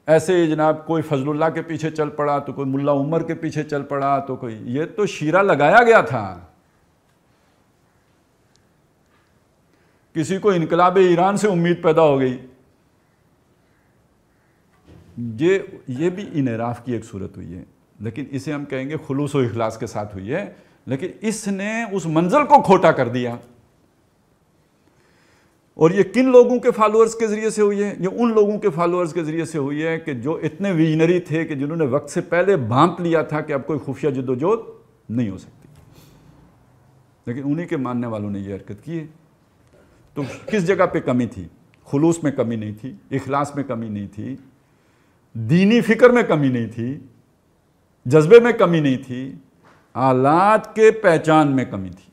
ایسے ہی جناب کوئی فضل اللہ کے پیچھے چل پڑا تو کوئی ملا عمر کے پیچھے چل پڑا تو کوئی، یہ تو شیرہ لگایا گیا تھا. کسی کو انقلاب ایران سے امید پیدا ہو گئی. یہ بھی انحراف کی ایک صورت ہوئی ہے، لیکن اسے ہم کہیں گے خلوص و اخلاص کے ساتھ ہوئی ہے، لیکن اس نے اس منزل کو کھوٹا کر دیا. اور یہ کن لوگوں کے فالوورز کے ذریعے سے ہوئی ہے؟ یہ ان لوگوں کے فالوورز کے ذریعے سے ہوئی ہے کہ جو اتنے ویژنری تھے کہ جنہوں نے وقت سے پہلے بھانپ لیا تھا کہ اب کوئی خفیہ جد و جہد نہیں ہو سکتی، لیکن انہی کے ماننے والوں نے یہ حرکت کی ہے. تو کس جگہ پہ کمی تھی؟ خلوص میں کمی نہیں تھی، اخلاص میں کمی نہیں تھی، دینی فکر میں کمی نہیں تھی، جذبے میں کمی نہیں تھی، حالات کے پہچان میں کمی تھی.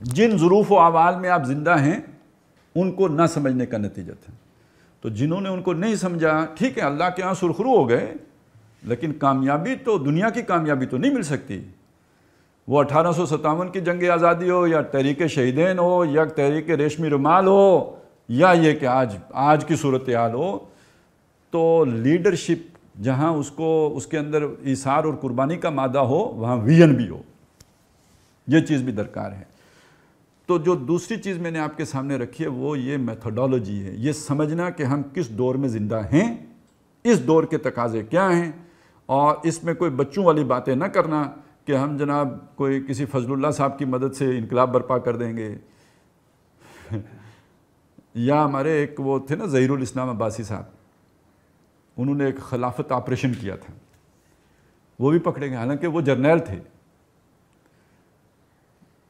جن ظروف و احوال میں آپ زندہ ہیں ان کو نہ سمجھنے کا نتیجہ تھا. تو جنہوں نے ان کو نہیں سمجھا، ٹھیک ہے اللہ کے ہاں سرخرو ہو گئے، لیکن کامیابی تو دنیا کی کامیابی تو نہیں مل سکتی. وہ 1857 کی جنگ آزادی ہو یا تحریک شہیدین ہو یا تحریک ریشمی رومال ہو یا یہ کہ آج کی صورتحال ہو، تو لیڈرشپ جہاں اس کے اندر ایثار اور قربانی کا مادہ ہو وہاں ویژن بھی ہو. یہ چیز بھی درکار ہے. تو جو دوسری چیز میں نے آپ کے سامنے رکھی ہے وہ یہ میتھڈالوجی ہے، یہ سمجھنا کہ ہم کس دور میں زندہ ہیں، اس دور کے تقاضے کیا ہیں، اور اس میں کوئی بچوں والی باتیں نہ کرنا کہ ہم جناب کوئی کسی فضل اللہ صاحب کی مدد سے انقلاب برپا کر دیں گے. یا ہمارے ایک وہ تھے نا ظہیر الاسلام عباسی صاحب، انہوں نے ایک خلافت آپریشن کیا تھا، وہ بھی پکڑے گئے، حالانکہ وہ جرنیل تھے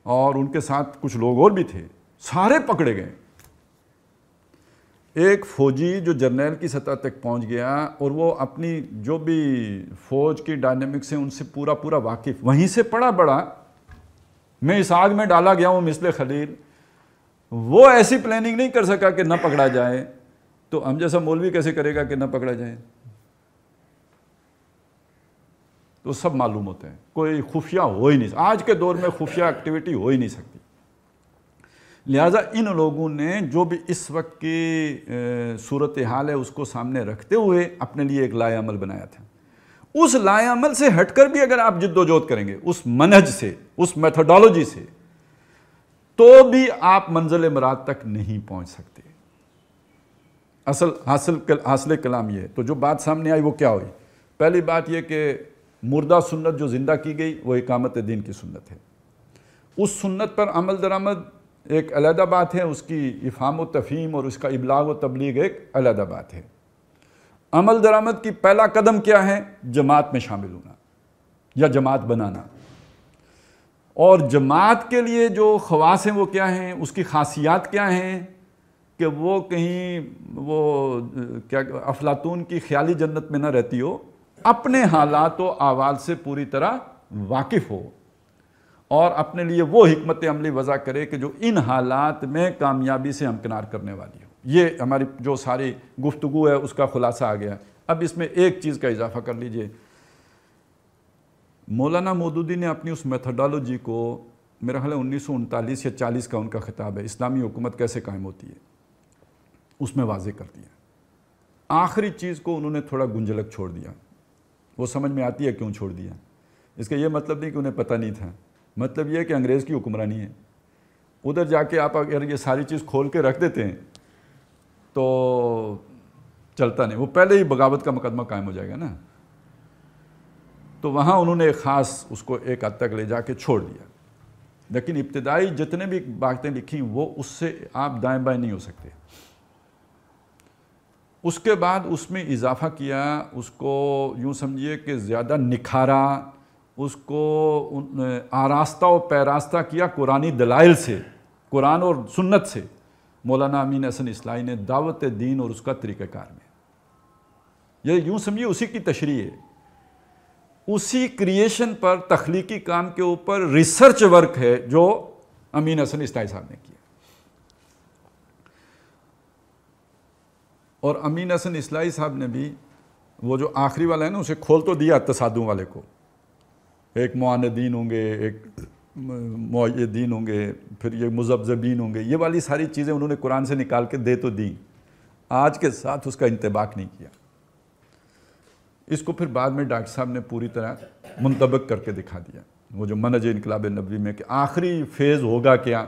اور ان کے ساتھ کچھ لوگ اور بھی تھے، سارے پکڑے گئے. ایک فوجی جو جرنیل کی سطح تک پہنچ گیا اور وہ اپنی جو بھی فوج کی ڈائنامکس ہیں ان سے پورا واقف، وہیں سے پڑا بڑا، میں اس آگ میں ڈالا گیا ہوں مثل خلیل، وہ ایسی پلاننگ نہیں کر سکا کہ نہ پکڑا جائے. تو ہم جیسا مولوی کیسے کرے گا کہ نہ پکڑا جائے؟ تو سب معلوم ہوتے ہیں، کوئی خفیہ ہو ہی نہیں سکتا، آج کے دور میں خفیہ ایکٹیویٹی ہو ہی نہیں سکتی. لہٰذا ان لوگوں نے جو بھی اس وقت کی صورتحال ہے اس کو سامنے رکھتے ہوئے اپنے لیے ایک لائحہ عمل بنایا تھا. اس لائحہ عمل سے ہٹ کر بھی اگر آپ جد و جہد کریں گے، اس منہج سے، اس میتھڈالوجی سے، تو بھی آپ منزل مراد تک نہیں پہنچ سکتے. اصل حاصل کلام یہ ہے. تو جو بات سامنے آئی وہ کیا ہوئی؟ پہلی بات یہ کہ مردہ سنت جو زندہ کی گئی وہ اقامت دین کی سنت ہے. اس سنت پر عمل درآمد ایک علیحدہ بات ہے، اس کی افہام و تفہیم اور اس کا ابلاغ و تبلیغ ایک علیحدہ بات ہے. عمل درآمد کی پہلا قدم کیا ہے؟ جماعت میں شامل ہونا یا جماعت بنانا. اور جماعت کے لیے جو خواص ہیں وہ کیا ہیں، اس کی خاصیات کیا ہیں کہ وہ کہیں وہ کیا افلاطون کی خیالی جنت میں نہ رہتی ہو، اپنے حالات و احوال سے پوری طرح واقف ہو اور اپنے لیے وہ حکمت عملی وضع کرے کہ جو ان حالات میں کامیابی سے ہمکنار کرنے والی ہو. یہ ہماری جو ساری گفتگو ہے اس کا خلاصہ آ گیا. اب اس میں ایک چیز کا اضافہ کر لیجئے. مولانا مودودی نے اپنی اس میتھڈالوجی کو، میرا خیال ہے 1939 یا 40 کا ان کا خطاب ہے، اسلامی حکومت کیسے قائم ہوتی ہے، اس میں واضح کر دیا. آخری چیز کو انہوں نے تھوڑا گنجلک چھوڑ دیا. وہ سمجھ میں آتی ہے کیوں چھوڑ دیا. اس کا یہ مطلب نہیں کہ انہیں پتہ نہیں تھا، مطلب یہ ہے کہ انگریز کی حکمرانی ہے. ادھر جا کے آپ اگر یہ ساری چیز کھول کے رکھ دیتے ہیں تو چلتا نہیں، وہ پہلے ہی بغاوت کا مقدمہ قائم ہو جائے گا نا. تو وہاں انہوں نے ایک خاص اس کو ایک حد تک لے جا کے چھوڑ دیا. لیکن ابتدائی جتنے بھی باتیں لکھی وہ اس سے آپ دائیں بائیں نہیں ہو سکتے. اس کے بعد اس میں اضافہ کیا، اس کو یوں سمجھیے کہ زیادہ نکھارا، اس کو آراستہ و پیراستہ کیا قرآنی دلائل سے، قرآن اور سنت سے. مولانا امین حسن اصلاحی نے دعوت دین اور اس کا طریقہ کار میں، یہ یوں سمجھیے اسی کی تشریح ہے، اسی کریشن پر، تخلیقی کام کے اوپر ریسرچ ورک ہے جو امین حسن اصلاحی صاحب نے کیا. اور امین حسن اصلاحی صاحب نے بھی وہ جو آخری والا ہے نا اسے کھول تو دیا تصادم والے کو. ایک معاندین ہوں گے، ایک معیدین ہوں گے، پھر یہ مذبذبین ہوں گے، یہ والی ساری چیزیں انہوں نے قرآن سے نکال کے دے تو دیں، آج کے ساتھ اس کا انطباق نہیں کیا. اس کو پھر بعد میں ڈاکٹر صاحب نے پوری طرح منطبق کر کے دکھا دیا، وہ جو منہج انقلاب نبوی میں کہ آخری فیز ہوگا کیا،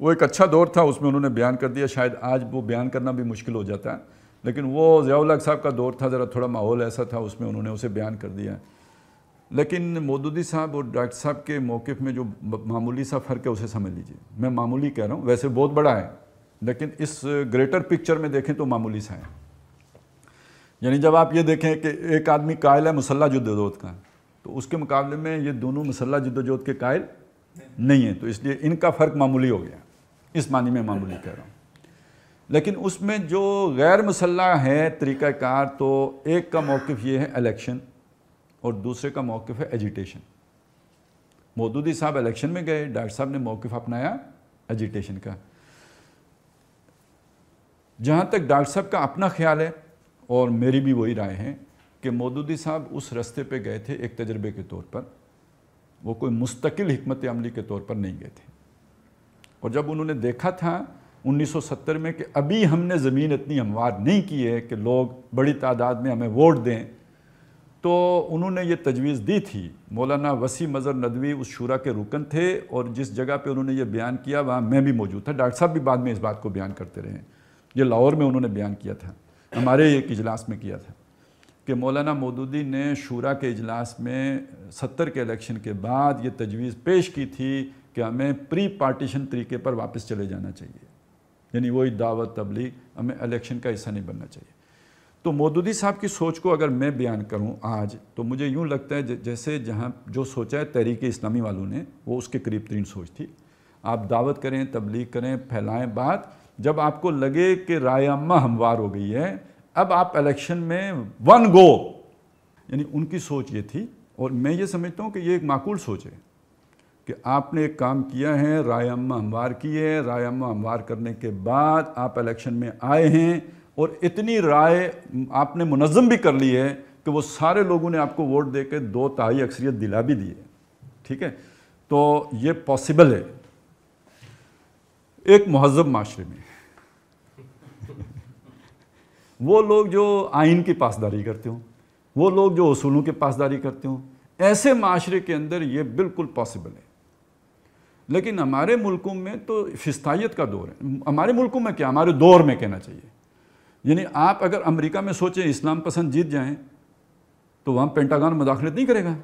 وہ ایک اچھا دور تھا، اس میں انہوں نے بیان کر دیا. شاید آج وہ بیان کرنا بھی مشکل ہو جاتا ہے، لیکن وہ ضیاء الحق صاحب کا دور تھا، ذرا تھوڑا ماحول ایسا تھا، اس میں انہوں نے اسے بیان کر دیا. لیکن مودودی صاحب اور ڈاکٹر صاحب کے موقف میں جو معمولی سا فرق ہے اسے سمجھ لیجیے. میں معمولی کہہ رہا ہوں، ویسے بہت بڑا ہے، لیکن اس گریٹر پکچر میں دیکھیں تو معمولی سا ہے. یعنی جب آپ یہ دیکھیں کہ ایک آدمی قائل ہے مسلح جدوجہد کا، تو اس کے مقابلے میں یہ دونوں مسلح جدوجہد کے قائل نہیں ہیں، تو اس لیے ان کا فرق معمولی ہو گیا، اس معنی میں معمولی کہہ رہا ہوں. لیکن اس میں جو غیر مسلح ہے طریقہ کار، تو ایک کا موقف یہ ہے الیکشن اور دوسرے کا موقف ہے ایجیٹیشن. مودودی صاحب الیکشن میں گئے، ڈاکٹر صاحب نے موقف اپنایا ایجیٹیشن کا. جہاں تک ڈاکٹر صاحب کا اپنا خیال ہے اور میری بھی وہی رائے ہے کہ مودودی صاحب اس رستے پہ گئے تھے ایک تجربے کے طور پر، وہ کوئی مستقل حکمت عملی کے طور پر نہیں گئے تھے. اور جب انہوں نے دیکھا تھا 1970 میں کہ ابھی ہم نے زمین اتنی ہموار نہیں کی ہے کہ لوگ بڑی تعداد میں ہمیں ووٹ دیں، تو انہوں نے یہ تجویز دی تھی. مولانا وسیع مظہر ندوی اس شورا کے رکن تھے، اور جس جگہ پہ انہوں نے یہ بیان کیا وہاں میں بھی موجود تھا. ڈاکٹر صاحب بھی بعد میں اس بات کو بیان کرتے رہے. یہ لاہور میں انہوں نے بیان کیا تھا، ہمارے ایک اجلاس میں کیا تھا، کہ مولانا مودودی نے شورا کے اجلاس میں 70 کے الیکشن کے بعد یہ تجویز پیش کی تھی کہ ہمیں پری پارٹیشن طریقے پر واپس چلے جانا چاہیے، یعنی وہی دعوت تبلیغ، ہمیں الیکشن کا حصہ نہیں بننا چاہیے. تو مودودی صاحب کی سوچ کو اگر میں بیان کروں آج، تو مجھے یوں لگتا ہے جیسے جہاں جو سوچا ہے تحریک اسلامی والوں نے، وہ اس کے قریب ترین سوچ تھی. آپ دعوت کریں، تبلیغ کریں، پھیلائیں بات، جب آپ کو لگے کہ رائے عامہ ہموار ہو گئی ہے، اب آپ الیکشن میں ون گو، یعنی ان کی سوچ یہ تھی. اور میں یہ سمجھتا ہوں کہ یہ ایک معقول سوچ ہے کہ آپ نے ایک کام کیا ہے، رائے عامہ ہموار کی ہے، رائے عامہ ہموار کرنے کے بعد آپ الیکشن میں آئے ہیں، اور اتنی رائے آپ نے منظم بھی کر لی ہے کہ وہ سارے لوگوں نے آپ کو ووٹ دے کے 2/3 اکثریت دلا بھی دی ہے. ٹھیک ہے، تو یہ پاسبل ہے ایک مہذب معاشرے میں. وہ لوگ جو آئین کی پاسداری کرتے ہوں، وہ لوگ جو اصولوں کی پاسداری کرتے ہوں، ایسے معاشرے کے اندر یہ بالکل پاسبل ہے. لیکن ہمارے ملکوں میں تو فسطائیت کا دور ہے. ہمارے ملکوں میں کیا، ہمارے دور میں کہنا چاہیے. یعنی آپ اگر امریکہ میں سوچیں اسلام پسند جیت جائیں تو وہاں پینٹاگان مداخلت نہیں کرے گا.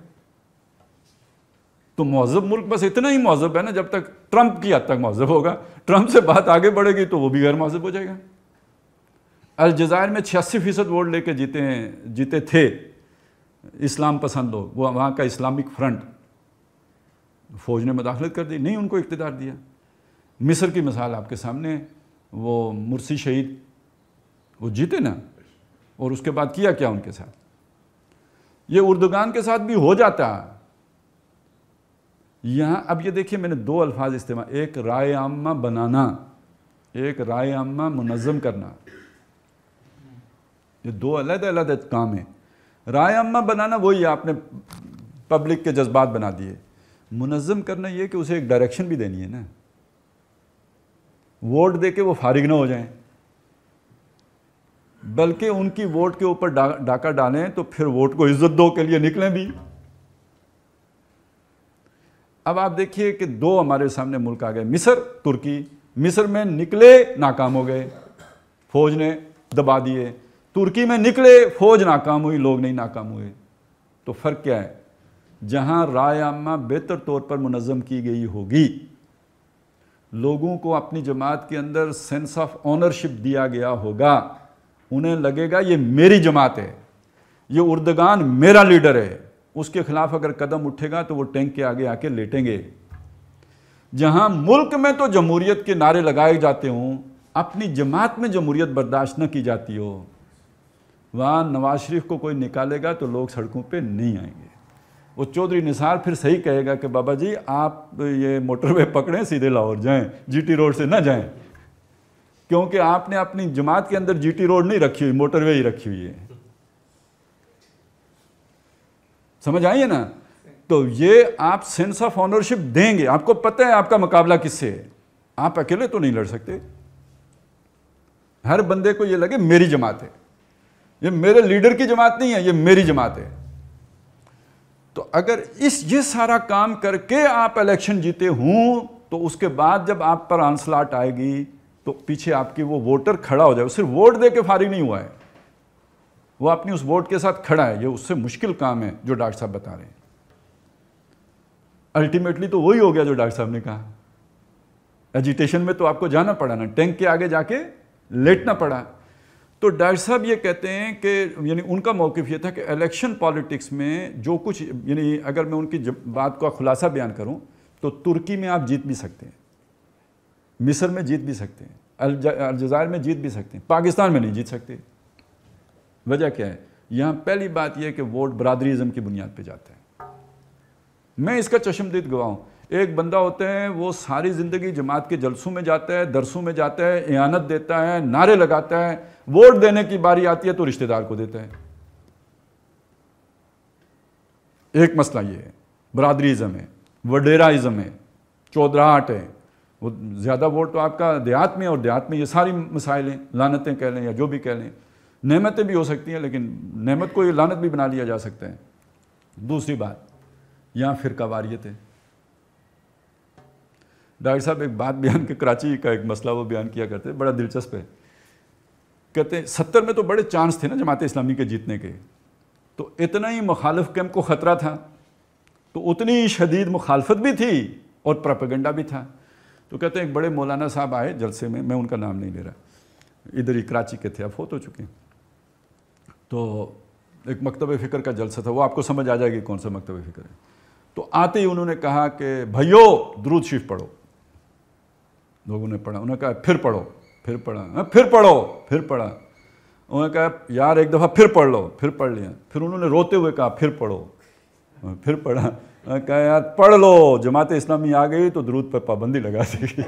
تو مہذب ملک بس اتنا ہی مہذب ہے نا جب تک ٹرمپ کی حد تک مہذب ہوگا. ٹرمپ سے بات آگے بڑھے گی تو وہ بھی غیر مہذب ہو جائے گا. الجزائر میں 86% ووٹ لے کے جیتے تھے اسلام پسند لوگ، وہ وہاں کا اسلامک فرنٹ. فوج نے مداخلت کر دی، نہیں ان کو اقتدار دیا. مصر کی مثال آپ کے سامنے، وہ مرسی شہید، وہ جیتے نا، اور اس کے بعد کیا کیا ان کے ساتھ. یہ اردگان کے ساتھ بھی ہو جاتا. یہاں اب یہ دیکھیے میں نے 2 الفاظ استعمال، ایک رائے عامہ بنانا، ایک رائے عامہ منظم کرنا. یہ 2 علیحدہ علیحدہ کام ہیں. رائے عامہ بنانا وہی آپ نے پبلک کے جذبات بنا دیے. منظم کرنا یہ کہ اسے ایک ڈائریکشن بھی دینی ہے نا. ووٹ دے کے وہ فارغ نہ ہو جائیں، بلکہ ان کی ووٹ کے اوپر ڈاکہ ڈالیں تو پھر ووٹ کو عزت دو کے لیے نکلیں بھی. اب آپ دیکھیے کہ 2 ہمارے سامنے ملک آ گئے، مصر، ترکی. مصر میں نکلے ناکام ہو گئے، فوج نے دبا دیے. ترکی میں نکلے، فوج ناکام ہوئی، لوگ نہیں ناکام ہوئے. تو فرق کیا ہے؟ جہاں رائے عامہ بہتر طور پر منظم کی گئی ہوگی، لوگوں کو اپنی جماعت کے اندر سینس آف آنرشپ دیا گیا ہوگا، انہیں لگے گا یہ میری جماعت ہے، یہ اردگان میرا لیڈر ہے، اس کے خلاف اگر قدم اٹھے گا تو وہ ٹینک کے آگے آ کے لیٹیں گے. جہاں ملک میں تو جمہوریت کے نعرے لگائے جاتے ہوں، اپنی جماعت میں جمہوریت برداشت نہ کی جاتی ہو، وہاں نواز شریف کو کوئی نکالے گا تو لوگ سڑکوں پہ نہیں آئیں گے. وہ چودھری نثار پھر صحیح کہے گا کہ بابا جی آپ یہ موٹر وے پکڑیں، سیدھے لاہور جائیں، جی ٹی روڈ سے نہ جائیں، کیونکہ آپ نے اپنی جماعت کے اندر جی ٹی روڈ نہیں رکھی ہوئی، موٹر وے ہی رکھی ہوئی ہے. سمجھ آئی ہے نا؟ تو یہ آپ سینس آف آنرشپ دیں گے. آپ کو پتہ ہے آپ کا مقابلہ کس سے ہے، آپ اکیلے تو نہیں لڑ سکتے. ہر بندے کو یہ لگے میری جماعت ہے. یہ میرے لیڈر کی جماعت نہیں ہے، یہ میری جماعت ہے۔ تو اگر یہ سارا کام کر کے آپ الیکشن جیتے ہوں تو اس کے بعد جب آپ پر آنسلاٹ آئے گی تو پیچھے آپ کی وہ ووٹر کھڑا ہو جائے، وہ صرف ووٹ دے کے فارغ نہیں ہوا ہے، وہ اپنی اس ووٹ کے ساتھ کھڑا ہے۔ یہ اس سے مشکل کام ہے جو ڈاکٹر صاحب بتا رہے ہیں۔ الٹیمیٹلی تو وہی ہو گیا جو ڈاکٹر صاحب نے کہا، ایجیٹیشن میں تو آپ کو جانا پڑا نا، ٹینک کے آگے جا کے لیٹنا پڑا۔ تو ڈاکٹر صاحب یہ کہتے ہیں کہ یعنی ان کا موقف یہ تھا کہ الیکشن پالیٹکس میں جو کچھ، یعنی اگر میں ان کی بات کا خلاصہ بیان کروں تو ترکی میں آپ جیت بھی سکتے ہیں، مصر میں جیت بھی سکتے ہیں، الجزائر میں جیت بھی سکتے ہیں، پاکستان میں نہیں جیت سکتے۔ وجہ کیا ہے؟ یہاں پہلی بات یہ کہ ووٹ برادری ازم کی بنیاد پہ جاتا ہے۔ میں اس کا چشمدید گواہ ہوں۔ ایک بندہ ہوتا ہے وہ ساری زندگی جماعت کے جلسوں میں جاتا ہے، درسوں میں جاتا ہے، اعانت دیتا ہے، نعرے لگاتا ہے، ووٹ دینے کی باری آتی ہے تو رشتہ دار کو دیتا ہے۔ ایک مسئلہ یہ ہے، برادری ازم ہے، وڈیرا ازم ہے، چودراہٹ ہے۔ وہ زیادہ ووٹ تو آپ کا دیہات میں، اور دیہات میں یہ ساری مسائل ہیں، لعنتیں کہہ لیں یا جو بھی کہہ لیں، نعمتیں بھی ہو سکتی ہیں لیکن نعمت کو یہ لعنت بھی بنا لیا جا سکتا ہے۔ دوسری بات، یہاں فرقہ واریت ہے۔ ڈاکٹر صاحب ایک بات بیان کے، کراچی کا ایک مسئلہ وہ بیان کیا کرتے، بڑا دلچسپ ہے۔ کہتے ہیں 70 میں تو بڑے چانس تھے نا جماعت اسلامی کے جیتنے کے، تو اتنا ہی مخالف کیمپ کو خطرہ تھا، تو اتنی ہی شدید مخالفت بھی تھی اور پروپیگنڈا بھی تھا۔ تو کہتے ہیں ایک بڑے مولانا صاحب آئے جلسے میں ان کا نام نہیں لے رہا، ادھر ہی کراچی کے تھے، اب فوت ہو چکے ہیں۔ تو ایک مکتب فکر کا جلسہ تھا، وہ آپ کو سمجھ آ جائے گی کون سا مکتب فکر ہے۔ تو آتے ہی انہوں نے کہا کہ بھائیو درود شریف پڑھو۔ لوگوں نے پڑھا، انہوں نے کہا پھر پڑھو، پھر پڑھا، پھر پڑھو، پھر پڑھا۔ انہوں نے کہا یار ایک دفعہ پھر پڑھ لو، پھر پڑھ لیا۔ پھر انہوں نے روتے ہوئے کہا پھر پڑھو، پھر پڑھا۔ انہوں نے کہا یار پڑھ لو، جماعت اسلامی آ گئی تو درود پر پابندی لگا دے گی۔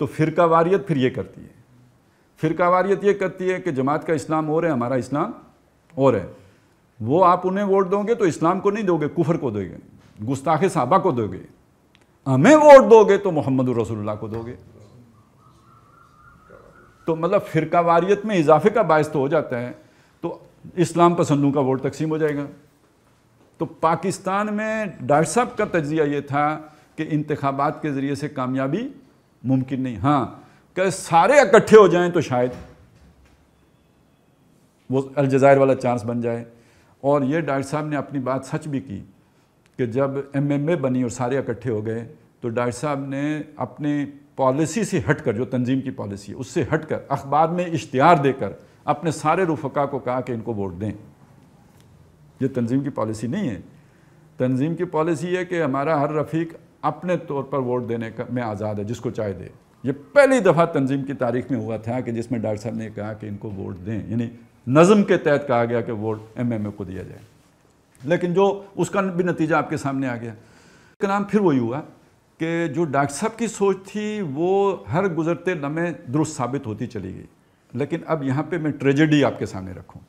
تو فرقہ واریت پھر یہ کرتی ہے، فرقہ واریت یہ کرتی ہے کہ جماعت کا اسلام اور ہے، ہمارا اسلام اور ہے۔ وہ آپ انہیں ووٹ دو گے تو اسلام کو نہیں دو گے، کفر کو دو گے، گستاخ صحابہ کو دو گے۔ ہمیں ووٹ دو گے تو محمد رسول اللہ کو دو گے۔ تو مطلب فرقہ واریت میں اضافے کا باعث تو ہو جاتا ہے، تو اسلام پسندوں کا ووٹ تقسیم ہو جائے گا۔ تو پاکستان میں ڈاکٹر صاحب کا تجزیہ یہ تھا کہ انتخابات کے ذریعے سے کامیابی ممکن نہیں، ہاں کہ سارے اکٹھے ہو جائیں تو شاید وہ الجزائر والا چانس بن جائے۔ اور یہ ڈاکٹر صاحب نے اپنی بات سچ بھی کی کہ جب ایم ایم اے بنی اور سارے اکٹھے ہو گئے تو ڈاکٹر صاحب نے اپنی پالیسی سے ہٹ کر، جو تنظیم کی پالیسی ہے اس سے ہٹ کر، اخبار میں اشتہار دے کر اپنے سارے رفقا کو کہا کہ ان کو ووٹ دیں۔ یہ تنظیم کی پالیسی نہیں ہے۔ تنظیم کی پالیسی ہے کہ ہمارا ہر رفیق اپنے طور پر ووٹ دینے میں آزاد ہے، جس کو چاہے دے۔ یہ پہلی دفعہ تنظیم کی تاریخ میں ہوا تھا کہ جس میں ڈاکٹر صاحب نے کہا کہ ان کو ووٹ دیں، یعنی نظم کے تحت کہا گیا کہ ووٹ ایم ایم اے کو دیا جائے۔ لیکن جو اس کا بھی نتیجہ آپ کے سامنے آ گیا۔ کا نام پھر وہی ہوا کہ جو ڈاکٹر صاحب کی سوچ تھی وہ ہر گزرتے لمحے درست ثابت ہوتی چلی گئی۔ لیکن اب یہاں پہ میں ٹریجڈی آپ کے سامنے رکھوں۔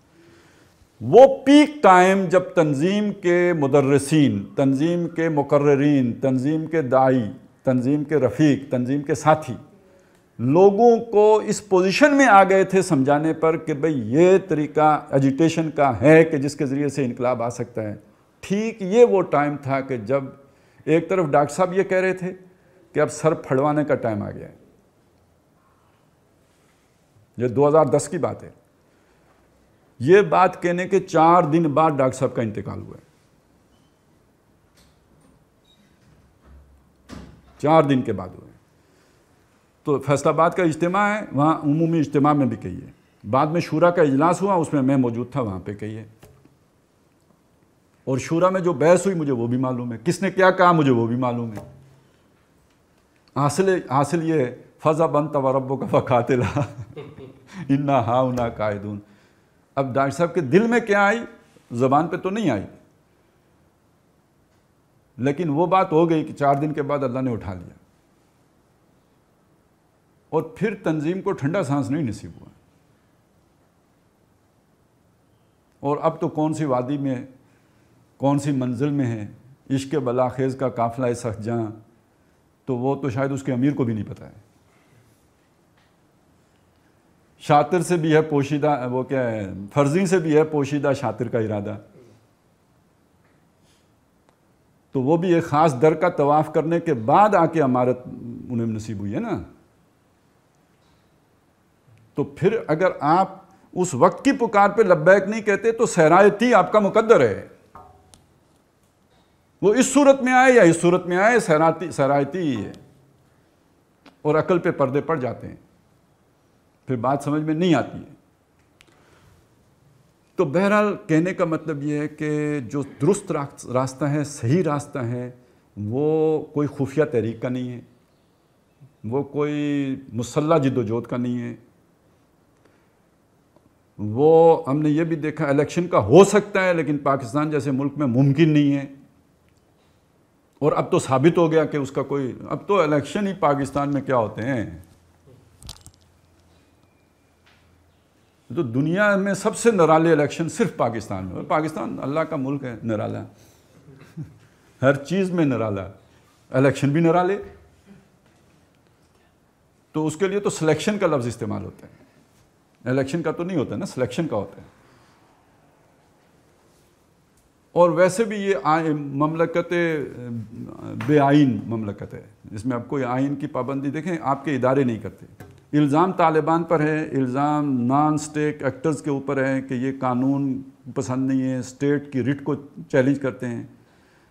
وہ پیک ٹائم جب تنظیم کے مدرسین، تنظیم کے مقررین، تنظیم کے داعی، تنظیم کے رفیق، تنظیم کے ساتھی لوگوں کو اس پوزیشن میں آ گئے تھے سمجھانے پر کہ بھئی یہ طریقہ ایجیٹیشن کا ہے کہ جس کے ذریعے سے انقلاب آ سکتا ہے، ٹھیک یہ وہ ٹائم تھا کہ جب ایک طرف ڈاکٹر صاحب یہ کہہ رہے تھے کہ اب سر پھڑوانے کا ٹائم آ گیا ہے۔ یہ 2010 کی بات ہے۔ یہ بات کہنے کے 4 دن بعد ڈاکٹر صاحب کا انتقال ہوا ہے۔ 4 دن کے بعد ہوئے۔ تو فیصل آباد کا اجتماع ہے، وہاں عمومی اجتماع میں بھی کہیے، بعد میں شورا کا اجلاس ہوا، اس میں موجود تھا، وہاں پہ کہیے۔ اور شورا میں جو بحث ہوئی مجھے وہ بھی معلوم ہے، کس نے کیا کہا مجھے وہ بھی معلوم ہے۔ حاصل یہ ہے فَذَبْ أَنْتَ وَرَبُّكَ فَقَاتِلَا إِنَّا هَاهُنَا قَاعِدُونَ۔ اب ڈاکٹر صاحب کے دل میں کیا آئی، زبان پہ تو نہیں آئی، لیکن وہ بات ہو گئی کہ 4 دن کے بعد اللہ نے اٹھا لیا، اور پھر تنظیم کو ٹھنڈا سانس نہیں نصیب ہوا۔ اور اب تو کون سی وادی میں، کون سی منزل میں ہے، عشق بلاخیز کا قافلہ سخت جاں، تو وہ تو شاید اس کے امیر کو بھی نہیں پتہ ہے۔ شاطر سے بھی ہے پوشیدہ، وہ کیا ہے، فرضی سے بھی ہے پوشیدہ شاطر کا ارادہ. تو وہ بھی ایک خاص در کا طواف کرنے کے بعد آ کے عمارت انہیں نصیب ہوئی ہے نا. تو پھر اگر آپ اس وقت کی پکار پہ لبیک نہیں کہتے تو صحرائے آپ کا مقدر ہے. وہ اس صورت میں آئے یا اس صورت میں آئے، صحرائے ہی ہے. اور عقل پہ پردے پڑ جاتے ہیں، پھر بات سمجھ میں نہیں آتی ہے. تو بہرحال کہنے کا مطلب یہ ہے کہ جو درست راستہ ہے، صحیح راستہ ہے، وہ کوئی خفیہ تحریک کا نہیں ہے، وہ کوئی مسلح جد و جہد کا نہیں ہے. وہ ہم نے یہ بھی دیکھا الیکشن کا ہو سکتا ہے، لیکن پاکستان جیسے ملک میں ممکن نہیں ہے. اور اب تو ثابت ہو گیا کہ اس کا کوئی، اب تو الیکشن ہی پاکستان میں کیا ہوتے ہیں. تو دنیا میں سب سے نرالے الیکشن صرف پاکستان میں. پاکستان اللہ کا ملک ہے، نرالا، ہر چیز میں نرالا، الیکشن بھی نرالے. تو اس کے لیے تو سلیکشن کا لفظ استعمال ہوتا ہے، الیکشن کا تو نہیں ہوتا نا، سلیکشن کا ہوتا ہے. اور ویسے بھی یہ مملکت بے آئین مملکت ہے، اس میں اب کوئی آئین کی پابندی دیکھیں آپ کے ادارے نہیں کرتے. الزام طالبان پر ہے، الزام نان اسٹیٹ ایکٹرز کے اوپر ہے کہ یہ قانون پسند نہیں ہے، اسٹیٹ کی رٹ کو چیلنج کرتے ہیں.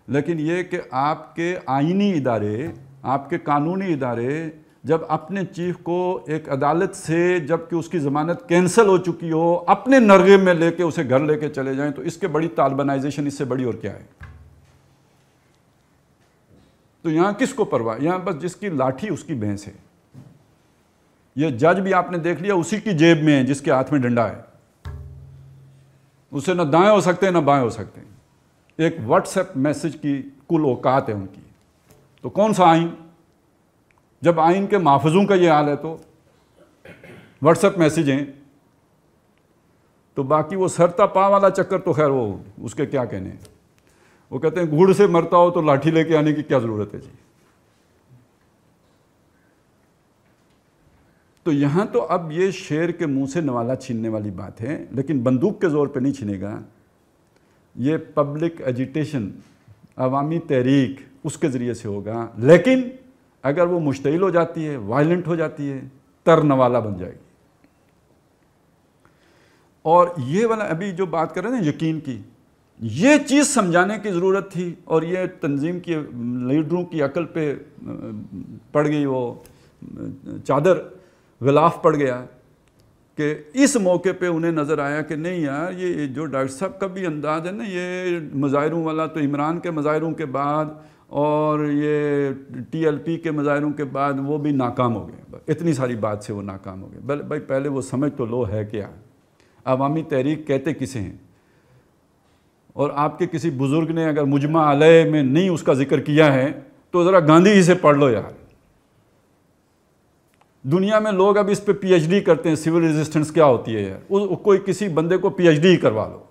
لیکن یہ کہ آپ کے آئینی ادارے، آپ کے قانونی ادارے جب اپنے چیف کو ایک عدالت سے، جب کہ اس کی ضمانت کینسل ہو چکی ہو، اپنے نرغے میں لے کے اسے گھر لے کے چلے جائیں، تو اس کے بڑی طالبانائزیشن اس سے بڑی اور کیا ہے. تو یہاں کس کو پرواہ، یہاں بس جس کی لاٹھی اس کی بھینس ہے. یہ جج بھی آپ نے دیکھ لیا اسی کی جیب میں ہے جس کے ہاتھ میں ڈنڈا ہے. اسے نہ دائیں ہو سکتے نہ بائیں ہو سکتے. ایک واٹس ایپ میسج کی کل اوقات ہے ان کی. تو کون سا آئین، جب آئین کے محافظوں کا یہ حال ہے تو واٹس ایپ میسج ہیں. تو باقی وہ سرتا پا والا چکر تو خیر وہ اس کے کیا کہنے ہیں. وہ کہتے ہیں گھوڑ سے مرتا ہو تو لاٹھی لے کے آنے کی کیا ضرورت ہے جی. تو یہاں تو اب یہ شیر کے منہ سے نوالا چھیننے والی بات ہے، لیکن بندوق کے زور پہ نہیں چھینے گا. یہ پبلک ایجیٹیشن، عوامی تحریک اس کے ذریعے سے ہوگا. لیکن اگر وہ مشتعل ہو جاتی ہے، وائلنٹ ہو جاتی ہے، تر نوالا بن جائے گی. اور یہ والا ابھی جو بات کر رہے ہیں یقین کی، یہ چیز سمجھانے کی ضرورت تھی. اور یہ تنظیم کی لیڈروں کی عقل پہ پڑ گئی، وہ چادر غلاف پڑ گیا کہ اس موقع پہ انہیں نظر آیا کہ نہیں یار، یہ جو ڈاکٹر صاحب کا بھی انداز ہے نا، یہ مظاہروں والا، تو عمران کے مظاہروں کے بعد اور یہ ٹی ایل پی کے مظاہروں کے بعد وہ بھی ناکام ہو گئے. اتنی ساری بات سے وہ ناکام ہو گئے. بھائی پہلے وہ سمجھ تو لو ہے کیا، عوامی تحریک کہتے کسے ہیں. اور آپ کے کسی بزرگ نے اگر مجمع علیہ میں نہیں اس کا ذکر کیا ہے تو ذرا گاندھی جی سے پڑھ لو یار. دنیا میں لوگ اب اس پہ پی ایچ ڈی کرتے ہیں، سول ریزسٹنس کیا ہوتی ہے یار. کوئی کسی بندے کو پی ایچ ڈی کروا لو،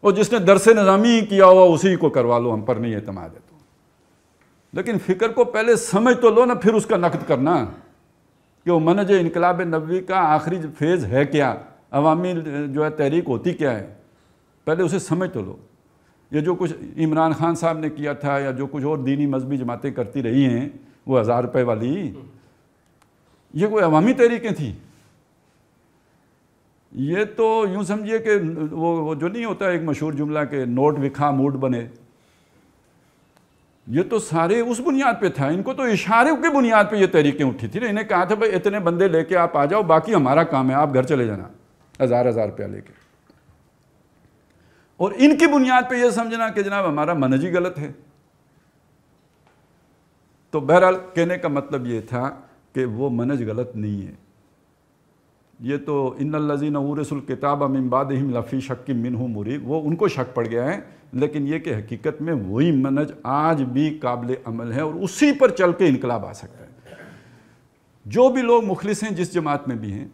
اور جس نے درس نظامی ہی کیا ہوا اسی کو کروا لو، ہم پر نہیں اعتماد ہے تو. لیکن فکر کو پہلے سمجھ تو لو نا، پھر اس کا نقد کرنا کہ وہ منہج انقلاب نبوی کا آخری فیز ہے کیا، عوامی جو ہے تحریک ہوتی کیا ہے، پہلے اسے سمجھ تو لو. یہ جو کچھ عمران خان صاحب نے کیا تھا یا جو کچھ اور دینی مذہبی جماعتیں کرتی رہی ہیں، وہ 1000 روپے والی، یہ کوئی عوامی تحریکیں تھیں؟ یہ تو یوں سمجھیے کہ وہ جو نہیں ہوتا ایک مشہور جملہ کہ نوٹ وکھا موڈ بنے. یہ تو سارے اس بنیاد پہ تھا. ان کو تو اشارے کی بنیاد پہ یہ تحریکیں اٹھی تھی. انہیں کہا تھا بھائی اتنے بندے لے کے آپ آ جاؤ، باقی ہمارا کام ہے، آپ گھر چلے جانا 1000 روپیہ لے کے. اور ان کی بنیاد پہ یہ سمجھنا کہ جناب ہمارا منہج ہی غلط ہے. تو بہرحال کہنے کا مطلب یہ تھا کہ وہ منہج غلط نہیں ہے. یہ تو ان الذین اورثوا الکتاب من بعدہم لفی شک منہ مریب، وہ ان کو شک پڑ گیا ہے. لیکن یہ کہ حقیقت میں وہی منہج آج بھی قابل عمل ہے اور اسی پر چل کے انقلاب آ سکتا ہے. جو بھی لوگ مخلص ہیں جس جماعت میں بھی ہیں،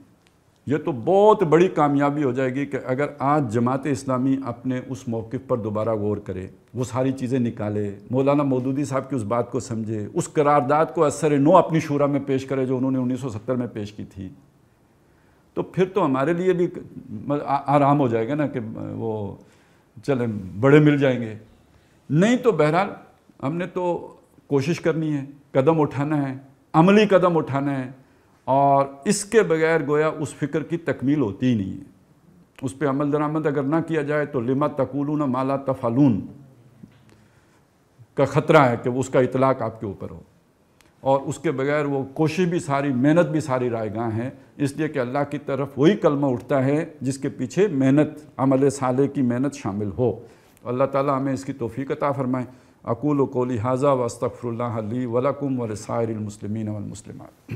یہ تو بہت بڑی کامیابی ہو جائے گی کہ اگر آج جماعت اسلامی اپنے اس موقف پر دوبارہ غور کرے، وہ ساری چیزیں نکالے، مولانا مودودی صاحب کی اس بات کو سمجھے، اس قرارداد کو اثر نو اپنی شورا میں پیش کرے جو انہوں نے 1970 میں پیش کی تھی، تو پھر تو ہمارے لیے بھی آرام ہو جائے گا نا کہ وہ چلیں بڑے مل جائیں گے. نہیں تو بہرحال ہم نے تو کوشش کرنی ہے, قدم اٹھانا ہے, عملی قدم اٹھانا ہے, اور اس کے بغیر گویا اس فکر کی تکمیل ہوتی ہی نہیں ہے. اس پہ عمل درآمد اگر نہ کیا جائے تو لما تقولون ما لا تفعلون کا خطرہ ہے کہ اس کا اطلاق آپ کے اوپر ہو. اور اس کے بغیر وہ کوشش بھی ساری, محنت بھی ساری رائے گاہ ہیں, اس لیے کہ اللہ کی طرف وہی کلمہ اٹھتا ہے جس کے پیچھے محنت, عمل صالح کی محنت شامل ہو. اللہ تعالیٰ ہمیں اس کی توفیق عطا فرمائے. اقول قولی ھذا واستغفر اللہ لی ولکم ولسائر المسلمین والمسلمات.